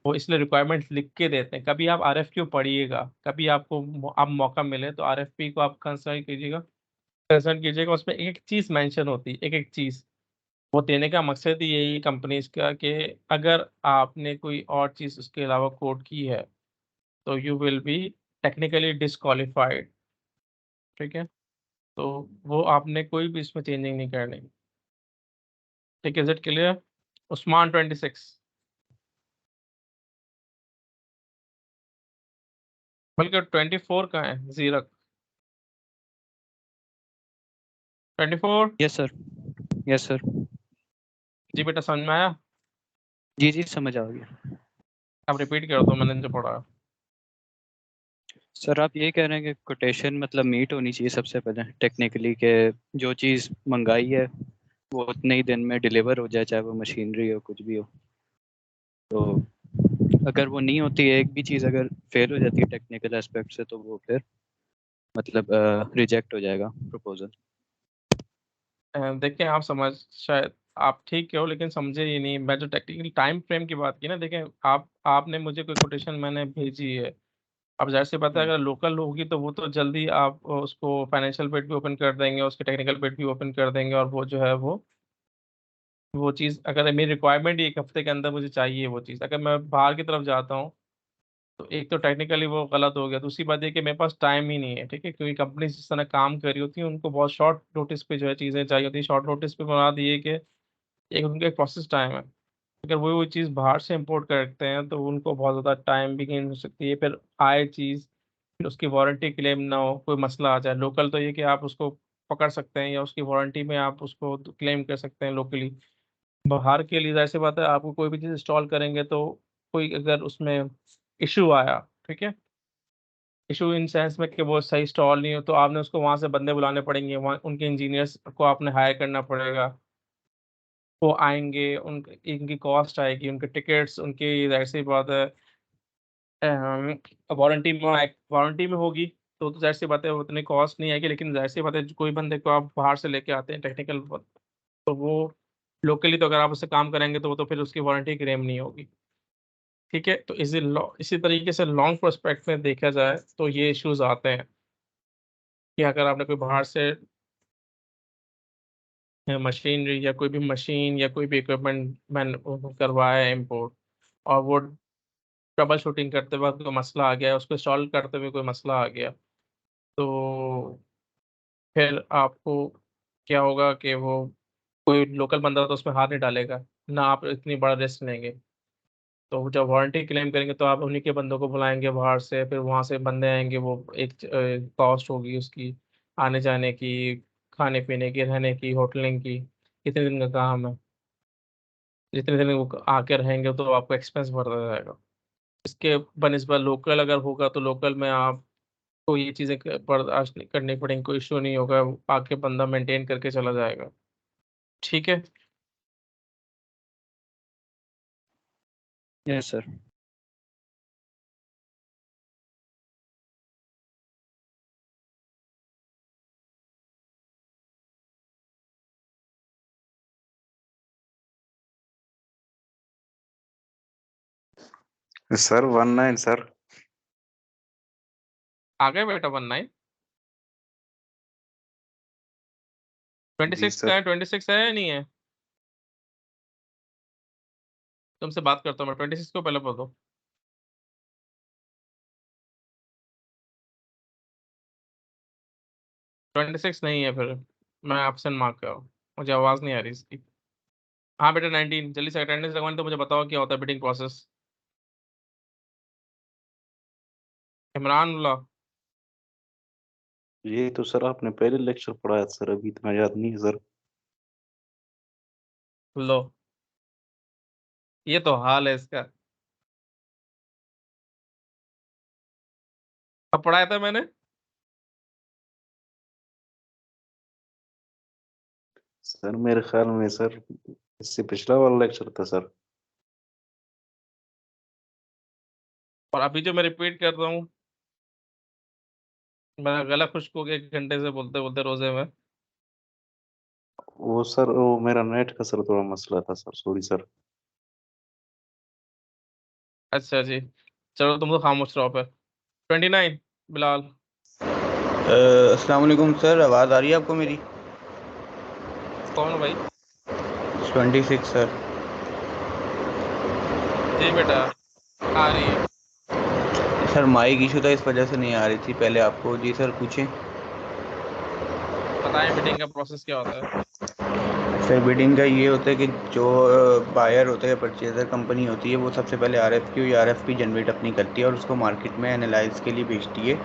वो इसलिए रिक्वायरमेंट लिख के देते हैं। कभी आप आरएफक्यू पढ़िएगा, कभी आपको आप मौका मिले तो आरएफपी को आप कंसल्ट कीजिएगा, उसमें एक एक चीज़ मेंशन होती है, एक एक चीज़। वो देने का मकसद ही यही कंपनीज का, कि अगर आपने कोई और चीज़ उसके अलावा कोड की है, तो you will be technically disqualified, ठीक है। तो वो आपने कोई भी इसमें चेंजिंग नहीं करनी, ठीक है। Is it clear? उस्मान 26, बल्कि 24 का है, जीरक 24। Yes sir. Yes sir. जी बेटा, समझ में आया? जी जी समझ आ गया। आप रिपीट कर दो मैंने जो पढ़ा। सर आप ये कह रहे हैं कि कोटेशन मतलब मीट होनी चाहिए सबसे पहले टेक्निकली, कि जो चीज़ मंगाई है वो उतने ही दिन में डिलीवर हो जाए, चाहे वो मशीनरी हो कुछ भी हो। तो अगर वो नहीं होती है, एक भी चीज़ अगर फेल हो जाती है टेक्निकल एस्पेक्ट से, तो वो फिर मतलब रिजेक्ट हो जाएगा प्रपोजल। देखिए, आप समझ, शायद आप ठीक हो, लेकिन समझे ही नहीं। मैं जो टेक्निकल टाइम फ्रेम की बात की ना, देखें, आपने मुझे कोई कोटेशन मैंने भेजी है। अब जाहिर सी बात है, अगर लोकल होगी तो वो तो जल्दी आप उसको फाइनेंशियल पेज भी ओपन कर देंगे, उसके टेक्निकल पेज भी ओपन कर देंगे, और वो जो है वो चीज़, अगर मेरी रिक्वायरमेंट ही 1 हफ्ते के अंदर मुझे चाहिए वो चीज़, अगर मैं बाहर की तरफ जाता हूँ, तो एक तो टेक्निकली वो गलत हो गया, दूसरी बात ये कि मेरे पास टाइम ही नहीं है, ठीक है। क्योंकि कंपनी जिस तरह काम कर रही होती है, उनको बहुत शॉर्ट नोटिस पे जो है चीज़ें चाहिए होती है। शॉर्ट नोटिस पे बना दिए कि एक उनका एक प्रोसेस टाइम है। अगर वो चीज़ बाहर से इंपोर्ट करते हैं, तो उनको बहुत ज़्यादा टाइम भी गेन हो सकती है, फिर आए चीज़, फिर उसकी वारंटी क्लेम ना हो, कोई मसला आ जाए। लोकल तो ये कि आप उसको पकड़ सकते हैं, या उसकी वारंटी में आप उसको क्लेम कर सकते हैं लोकली। बाहर के लिए जाहिर सी बात है, आपको कोई भी चीज़ इंस्टॉल करेंगे तो कोई अगर उसमें इशू आया, ठीक है, इशू इन सेंस में कि वो सही इंस्टॉल नहीं हो, तो आपने उसको वहाँ से बंदे बुलाने पड़ेंगे, वहाँ उनके इंजीनियर्स को आपने हायर करना पड़ेगा। वो आएंगे, उन इनकी कॉस्ट आएगी, उनके टिकट्स, उनकी, जाहिर सी बात है, वारंटी में होगी, तो जाहिर सी बात है उतनी कॉस्ट नहीं आएगी। लेकिन जाहिर सी बात है, कोई बंदे को आप बाहर से लेके आते हैं टेक्निकल, तो वो लोकली, तो अगर आप उससे काम करेंगे तो वो तो फिर उसकी वारंटी क्लेम नहीं होगी, ठीक है। तो इसी तरीके से लॉन्ग प्रोस्पेक्ट में देखा जाए तो ये इश्यूज आते हैं, कि अगर आपने कोई बाहर से मशीनरी या कोई भी मशीन या कोई भी इक्विपमेंट मैन करवाया है इम्पोर्ट, और वो ट्रबल शूटिंग करते वक्त कोई मसला आ गया, उसको सॉल्व करते हुए कोई मसला आ गया, तो फिर आपको क्या होगा कि वो कोई लोकल बंदा तो उसमें हाथ नहीं डालेगा ना, आप इतनी बड़ा रिस्क लेंगे। तो जब वारंटी क्लेम करेंगे, तो आप उन्हीं के बंदों को बुलाएंगे बाहर से, फिर वहाँ से बंदे आएंगे, वो एक कॉस्ट होगी उसकी, आने जाने की, खाने पीने की, रहने की, होटलिंग की, कितने दिन का काम है, जितने दिन वो आके रहेंगे तो आपको एक्सपेंस बढ़ता जाएगा। इसके बनिस्बत लोकल अगर होगा, तो लोकल में आपको ये चीज़ें बर्दाश्त नहीं करनी पड़ेंगी, कोई इशू नहीं होगा, आके बंदा मेंटेन करके चला जाएगा, ठीक है। Yes sir. Sir 19 sir. आ गए बेटा 19। 26 का है, 26 है या नहीं है? तुमसे बात करता हूँ मैं, 26 को पहले बोल दो। ट्वेंटी सिक्स नहीं है फिर, मैं ऑप्शन मार्क कर रहा हूँ, मुझे आवाज़ नहीं आ रही इसकी। हाँ बेटा 19, जल्दी से अटेंडेंस लगवाने तो मुझे बताओ क्या होता है बिडिंग प्रोसेस। इमरान उल्ला। ये तो सर आपने पहले लेक्चर पढ़ाया था सर, अभी इतना याद नहीं है सर। लो, ये तो हाल है इसका। अब पढ़ाया था मैंने। सर मेरे ख्याल में सर इससे पिछला वाला लेक्चर था सर। और अभी जो मैं रिपीट कर रहा हूँ, मेरा गला खुश्क हो गया 1 घंटे से बोलते बोलते रोजे में। वो सर वो मेरा नेट का सर थोड़ा मसला था सर, सॉरी सर। अच्छा जी, चलो तुम तो खामोश रहो पे। 29 बिलाल। अस्सलाम वालेकुम सर, आवाज़ आ रही है आपको मेरी? कौन हो भाई? 26 सर। जी बेटा, आ रही है। सर माइक इशू था, इस वजह से नहीं आ रही थी पहले आपको। जी सर पूछें। बताएं बिडिंग का प्रोसेस क्या होता है। सर बिडिंग का ये होता है कि जो बायर होता है, परचेज़र कंपनी होती है, वो सबसे पहले RFQ या RFP जनरेट अपनी करती है और उसको मार्केट में एनालाइज के लिए भेजती है।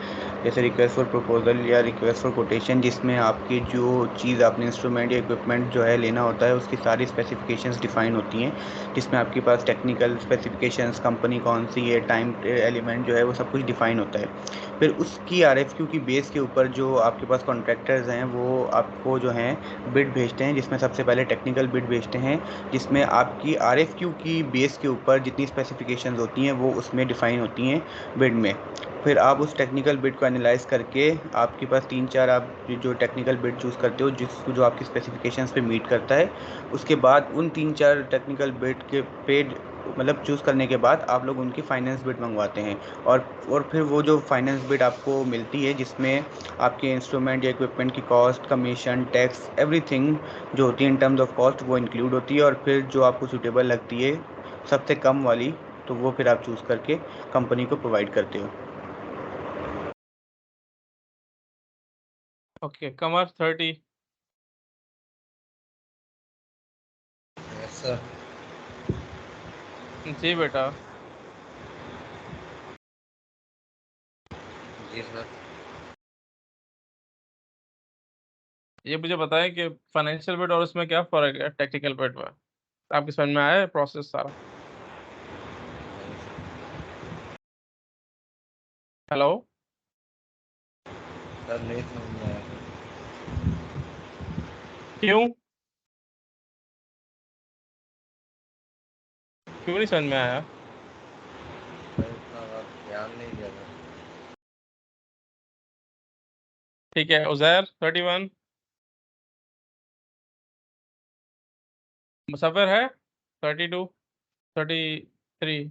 जैसे रिक्वेस्ट फॉर प्रपोजल या रिक्वेस्ट फॉर कोटेशन, जिसमें आपकी जो चीज़ आपने इंस्ट्रूमेंट या इक्विपमेंट जो है लेना होता है, उसकी सारी स्पेसिफिकेशंस डिफाइन होती हैं, जिसमें आपके पास टेक्निकल स्पेसिफिकेशंस, कंपनी कौन सी है, टाइम एलिमेंट जो है, वो सब कुछ डिफाइन होता है। फिर उसकी RFQ की बेस के ऊपर जो आपके पास कॉन्ट्रैक्टर्स हैं, वो आपको जो हैं बिड भेजते हैं, जिसमें सबसे पहले टेक्निकल बिड भेजते हैं, जिसमें आपकी RFQ की बेस के ऊपर जितनी स्पेसिफिकेशंस होती हैं वो उसमें डिफाइन होती हैं बिड में। फिर आप उस टेक्निकल बिड को एनालाइज करके आपके पास 3-4 आप जो टेक्निकल बिड चूज़ करते हो जिसको जो आपकी स्पेसिफिकेशंस पे मीट करता है, उसके बाद उन 3-4 टेक्निकल बिड के पेड मतलब चूज़ करने के बाद आप लोग उनकी फाइनेंस बिड मंगवाते हैं। और फिर वो जो फाइनेंस बिड आपको मिलती है, जिसमें आपके इंस्ट्रूमेंट या इक्विपमेंट की कॉस्ट, कमीशन, टैक्स, एवरीथिंग जो होती है इन टर्म्स ऑफ कॉस्ट, वो इंक्लूड होती है। और फिर जो आपको सूटेबल लगती है सबसे कम वाली, तो वो फिर आप चूज़ करके कंपनी को प्रोवाइड करते हो। ओके, कमर 30। Yes sir. जी बेटा। जी सर। ये मुझे बताएं कि फाइनेंशियल बिड और उसमें क्या फर्क है टेक्निकल बिड में। आपकी समझ में आया है प्रोसेस सारा? हेलो। सर नहीं समझ में आया। क्यों? क्यों नहीं समझ में आया? सर इतना ध्यान नहीं दिया सर। ठीक है, उजैर 31। मुसफ़िर है 32, 33।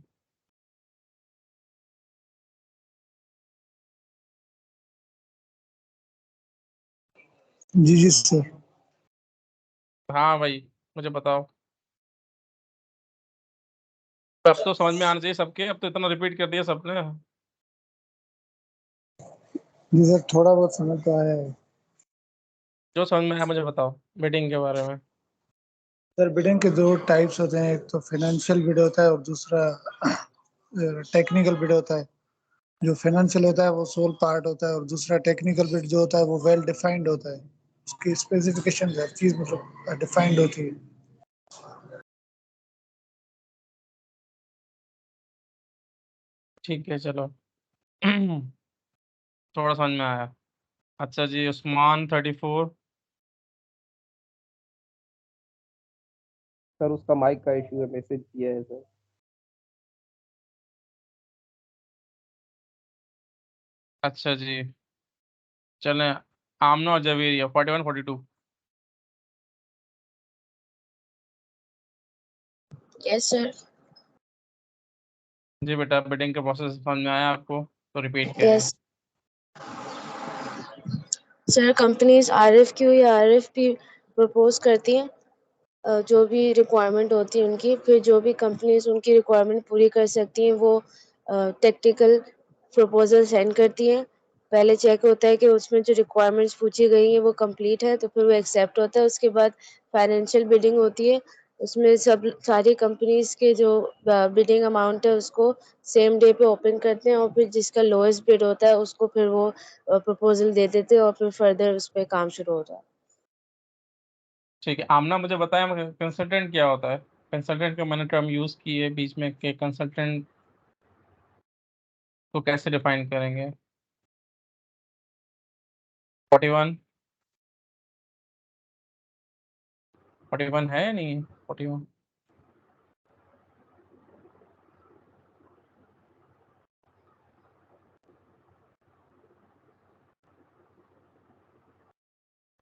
जी जी सर। हाँ भाई, मुझे बताओ। अब तो समझ में आना चाहिए सबके, अब तो इतना रिपीट कर दिया सबने। जी सर, थोड़ा बहुत समझ तो आया है। जो समझ में आया मुझे बताओ बिडिंग के बारे में। सर बिडिंग के दो टाइप्स होते हैं, एक तो फाइनेंशियल बिड होता है और दूसरा टेक्निकल बिड होता है। जो फाइनेंशियल होता है वो सोल पार्ट होता है और दूसरा टेक्निकल बिड जो होता है वो वेल डिफाइंड होता है। उसकी स्पेसिफिकेशन हर चीज मतलब डिफाइंड होती है। ठीक है चलो। थोड़ा समझ में आया। अच्छा जी, उस्मान 34। सर उसका माइक का इशू है, मैसेज किया है सर। अच्छा जी, चलें। आमना और जवेरिया 41 42। Yes sir. जी बेटा, बिडिंग का प्रोसेस समझ में आया आपको, तो रिपीट करें। यस सर, कंपनीज RFQ या RFP प्रपोज करती हैं, जो भी रिक्वायरमेंट होती है उनकी, फिर जो भी कंपनीज उनकी रिक्वायरमेंट पूरी कर सकती हैं वो टेक्निकल प्रपोजल सेंड करती हैं। पहले चेक होता है कि उसमें जो रिक्वायरमेंट्स पूछी गई हैं वो कंप्लीट है, तो फिर वो एक्सेप्ट होता है। उसके बाद फाइनेंशियल बिडिंग होती है, उसमें सारी कंपनीज के जो बिडिंग अमाउंट है उसको सेम डे पे ओपन करते हैं, और फिर जिसका लोएस्ट बिड होता है उसको फिर वो प्रपोजल दे देते हैं, और फिर फर्दर उस पर काम शुरू होता है। ठीक है, आमना मुझे बताया कंसल्टेंट क्या होता है। कंसल्टेंट का मैंने टर्म यूज की है बीच में, कि कंसल्टेंट को कैसे डिफाइन करेंगे। 41 41 है या नहीं है? 41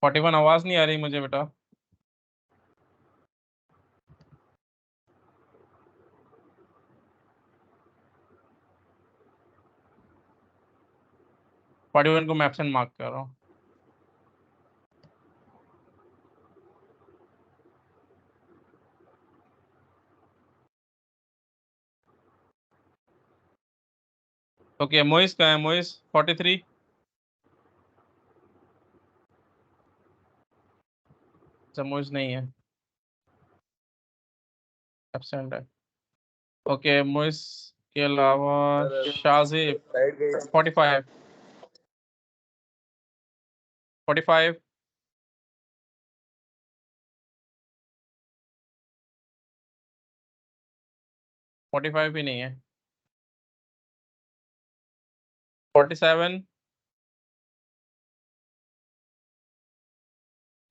41 आवाज नहीं आ रही मुझे बेटा। को मैं एब्सेंट मार्क कर रहा हूँ। ओके, मोइस का है, मोइस 43। अच्छा, मोइस नहीं है, एब्सेंट है। ओके, मोइस के अलावा शाहजेब साइड गई 45 45 45 भी नहीं है। 47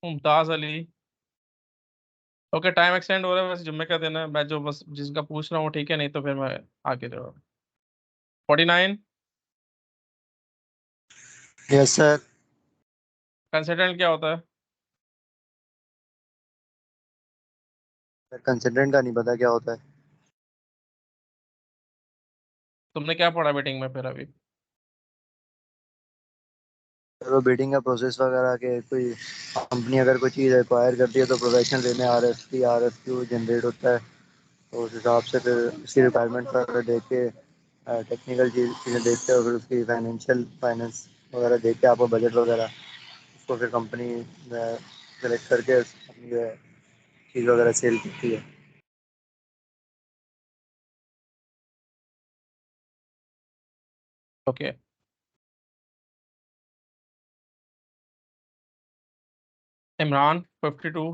Mumtaz Ali. Okay, time extend हो रहा है, बस जुम्मे का दिन है, मैं जो बस जिसका पूछ रहा हूँ, ठीक है, नहीं तो फिर मैं आगे जवाब। 49 यस सर। कंसल्टेंट क्या होता है? कंसल्टेंट का नहीं पता क्या होता है। तुमने क्या पढ़ा मीटिंग में फिर अभी? सर वो बिडिंग का प्रोसेस वगैरह के, कोई कंपनी अगर कोई चीज़ एक्वायर करती है तो प्रोफेशनल वे में RFP RFQ जनरेट होता है, तो उस हिसाब से फिर उसकी रिक्वायरमेंट वगैरह देख के टेक्निकल चीज़ें देखते हैं, और फिर उसकी फाइनेंस वगैरह देख के आपको बजट वगैरह, उसको फिर कंपनी सेलेक्ट करके अपनी चीज़ वगैरह सेल करती है। ओके, इमरान 52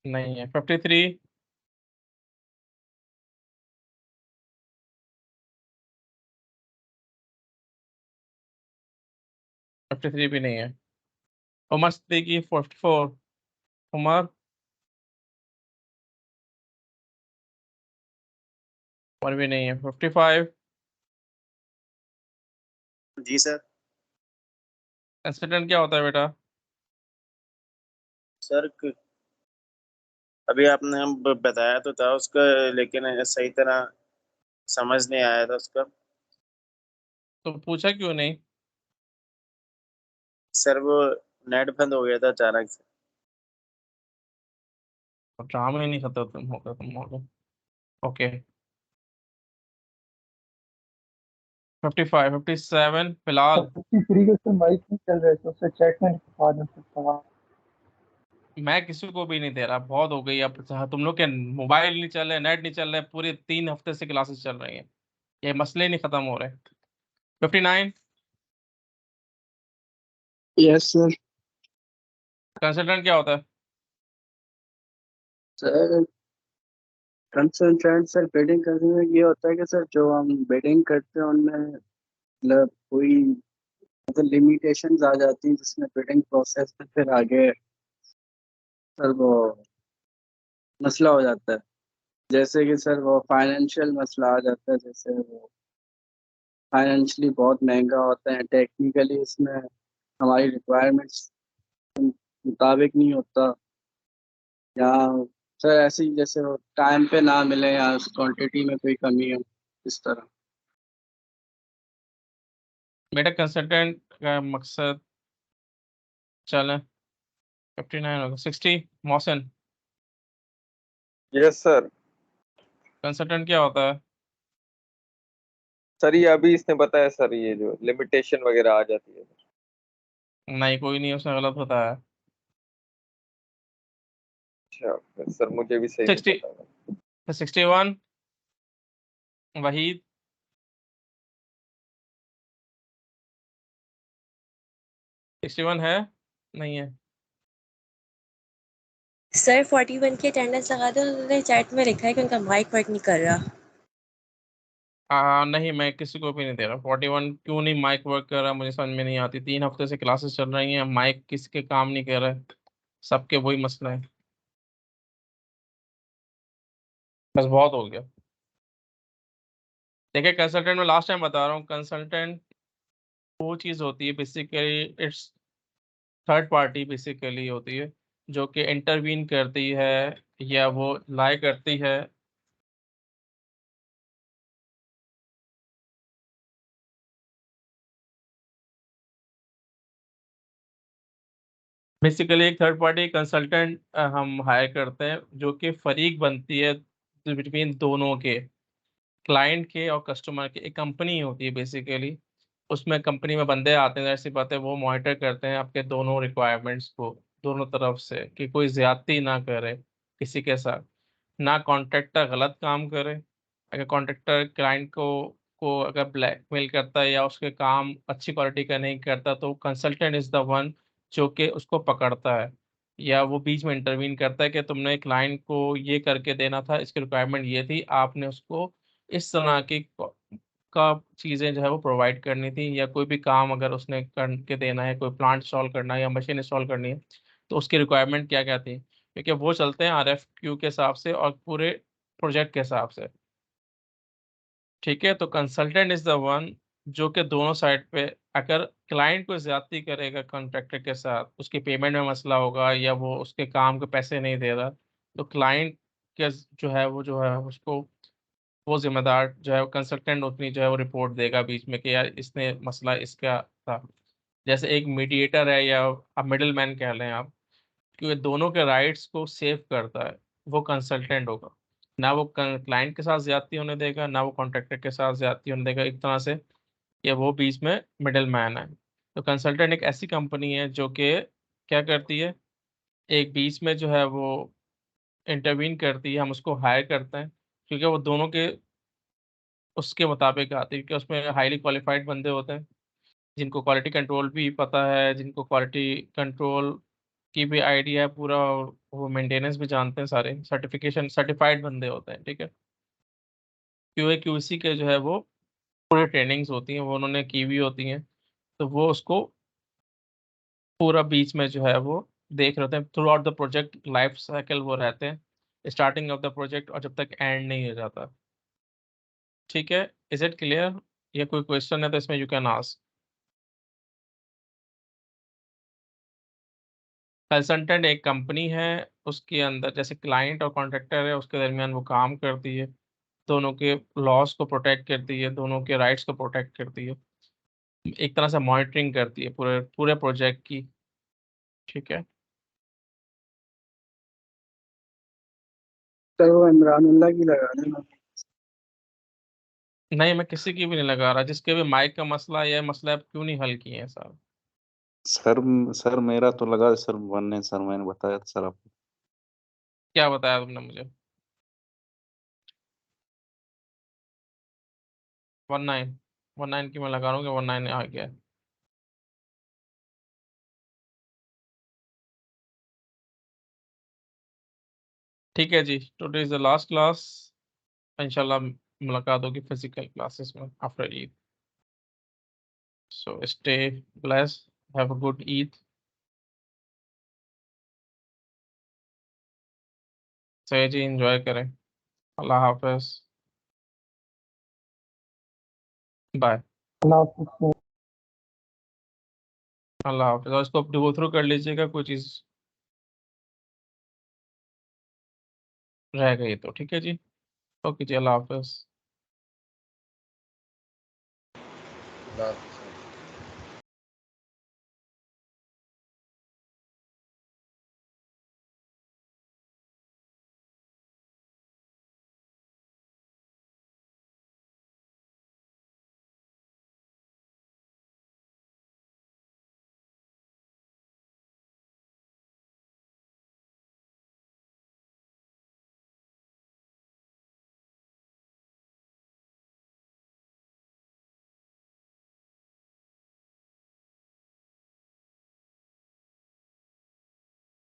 नहीं है। 53 53 भी नहीं है। उमर सिद्दीकी 44। उमर उमर भी नहीं है। 55 जी सर। कंसल्टेंट क्या होता है बेटा? सर अभी आपने बताया तो था उसका, लेकिन सही तरह समझ नहीं आया था उसका। तो पूछा क्यों नहीं? सर वो नेट बंद हो गया था अचानक से। ड्रामा ही नहीं खत्म तुम होगा। ओके, 55 57 फिलहाल। 53 का सर माइक नहीं चल रहा है, तो उससे चैट में लिखवा दे सकता हूँ। मैं किसी को भी नहीं दे रहा, बहुत हो गई अब। तुम लोग के मोबाइल नहीं चल रहे, नेट नहीं चल रहे, पूरे 3 हफ्ते से क्लासेस चल रही हैं, ये मसले नहीं खत्म हो रहे। 59 यस सर। कंसल्टेंट क्या होता है? सर कंसल्टेंट सर बिडिंग करने में ये होता है कि सर जो हम बिडिंग करते हैं उनमें मतलब कोई मतलब लिमिटेशंस आ जाती हैं, जिसमें बिडिंग प्रोसेस में फिर आगे सर वो मसला हो जाता है। जैसे कि सर वो फाइनेंशियल मसला आ जाता है, जैसे वो फाइनेंशियली बहुत महंगा होता है, टेक्निकली इसमें हमारी रिक्वायरमेंट्स मुताबिक नहीं होता, या सर ऐसे ही जैसे वो टाइम पे ना मिले या क्वांटिटी में कोई कमी हो, इस तरह। बेटा कंसल्टेंट का मकसद, चले 59 होगा 60। Mohsin, yes sir. कंसल्टेंट क्या होता है? सर ये अभी इसने बताया सर, ये जो लिमिटेशन वगैरह आ जाती है। नहीं, कोई नहीं, उसने गलत बताया। अच्छा सर, मुझे भी सही नहीं 60, पता। 61 वहीद, सिक्सटी वन है नहीं है? सर 41 की अटेंडेंस लगा दो, उन्होंने चैट में लिखा है कि उनका माइक वर्क नहीं कर रहा। नहीं, मैं किसी को भी नहीं दे रहा। 41 क्यों नहीं माइक वर्क कर रहा, मुझे समझ में नहीं आती। 3 हफ्ते से क्लासेस चल रही हैं, माइक किसके काम नहीं कर रहे, सबके वही मसला है। बस बहुत हो गया। देखिए कंसल्टेंट में लास्ट टाइम बता रहा हूँ, कंसल्टेंट वो चीज़ होती है basically, it's third party basically होती है जो कि इंटरवीन करती है या वो लाई करती है। बेसिकली एक थर्ड पार्टी कंसल्टेंट हम हायर करते हैं जो कि फरीक बनती है बिटवीन दोनों के, क्लाइंट के और कस्टमर के। एक कंपनी होती है बेसिकली, उसमें कंपनी में बंदे आते हैं, ऐसी बात है, वो मॉनिटर करते हैं आपके दोनों रिक्वायरमेंट्स को दोनों तरफ से, कि कोई ज्यादती ना करे किसी के साथ, ना कॉन्ट्रैक्टर गलत काम करे। अगर कॉन्ट्रैक्टर क्लाइंट को अगर ब्लैकमेल करता है या उसके काम अच्छी क्वालिटी का नहीं करता, तो कंसल्टेंट इज द वन जो कि उसको पकड़ता है या वो बीच में इंटरवीन करता है कि तुमने क्लाइंट को ये करके देना था, इसकी रिक्वायरमेंट ये थी, आपने उसको इस तरह की का चीज़ें जो है वो प्रोवाइड करनी थी, या कोई भी काम अगर उसने करके देना है, कोई प्लांट इंस्टॉल करना है या मशीन इंस्टॉल करनी है, तो उसकी रिक्वायरमेंट क्या क्या थी, क्योंकि वो चलते हैं RFQ के हिसाब से और पूरे प्रोजेक्ट के हिसाब से। ठीक है, तो कंसल्टेंट इज द वन जो कि दोनों साइड पे, अगर क्लाइंट को ज्यादती करेगा कॉन्ट्रैक्टर के साथ, उसके पेमेंट में मसला होगा या वो उसके काम के पैसे नहीं दे रहा, तो क्लाइंट के जो है उसको, वो जिम्मेदार जो है कंसल्टेंट उतनी जो है वो रिपोर्ट देगा बीच में कि यार इसने मसला इसका था। जैसे एक मीडिएटर है या आप मिडिल मैन कह लें आप, क्योंकि दोनों के राइट्स को सेव करता है, वो कंसल्टेंट होगा। ना वो क्लाइंट के साथ ज्यादती होने देगा, ना वो कॉन्ट्रैक्टर के साथ ज्यादती होने देगा, एक तरह से कि वो बीच में मिडिल मैन है। तो कंसल्टेंट एक ऐसी कंपनी है जो कि क्या करती है, एक बीच में जो है वो इंटरवीन करती है, हम उसको हायर करते हैं क्योंकि वो दोनों के उसके मुताबिक आती है, क्योंकि उसमें हाईली क्वालिफाइड बंदे होते हैं जिनको क्वालिटी कंट्रोल भी पता है, जिनको क्वालिटी कंट्रोल की भी आइडिया है पूरा, और वो मेंटेनेंस भी जानते हैं, सारे सर्टिफिकेशन सर्टिफाइड बंदे होते हैं। ठीक है, QA QC के जो है वो पूरे ट्रेनिंग्स होती हैं, वो उन्होंने की हुई होती हैं, तो वो उसको पूरा बीच में जो है वो देख रहे होते हैं, through out the project life cycle वो रहते हैं, स्टार्टिंग ऑफ द प्रोजेक्ट और जब तक एंड नहीं हो जाता। ठीक है, इज इट क्लियर? या कोई क्वेश्चन है तो इसमें यू कैन आस्क। कंसल्टेंट एक कंपनी है, उसके अंदर जैसे क्लाइंट और कॉन्ट्रैक्टर है, उसके दरमियान वो काम करती है, दोनों के लॉस को प्रोटेक्ट करती है, दोनों के राइट्स को प्रोटेक्ट करती है, एक तरह से मॉनिटरिंग करती है पूरे पूरे प्रोजेक्ट की। ठीक है, सर वो इमरानुल्लाह की लगा देना। नहीं मैं किसी की भी नहीं लगा रहा, जिसके भी माइक का मसला है, यह मसला आप क्यों नहीं हल किए हैं सर? सर सर मेरा तो लगा सर वन है सर, मैंने बताया था सर आपको। क्या बताया तुमने मुझे? 19 की मैं लगा रहा हूँ कि 19 आ गया। ठीक है जी, today is the last class, इंशाल्लाह मुलाकात होगी फिजिकल क्लासेस में after Eid. So stay blessed, have a good Eid, सही जी, एंजॉय करें। अल्लाह हाफिज, बाय। अल्लाह हाफ़िज़। अल्लाह हाफिज। और इसको गो थ्रू कर लीजिएगा, कोई चीज़ रह गई तो ठीक है जी। ओके जी, अल्लाह हाफिज। अल्लाह हाफ़िज़।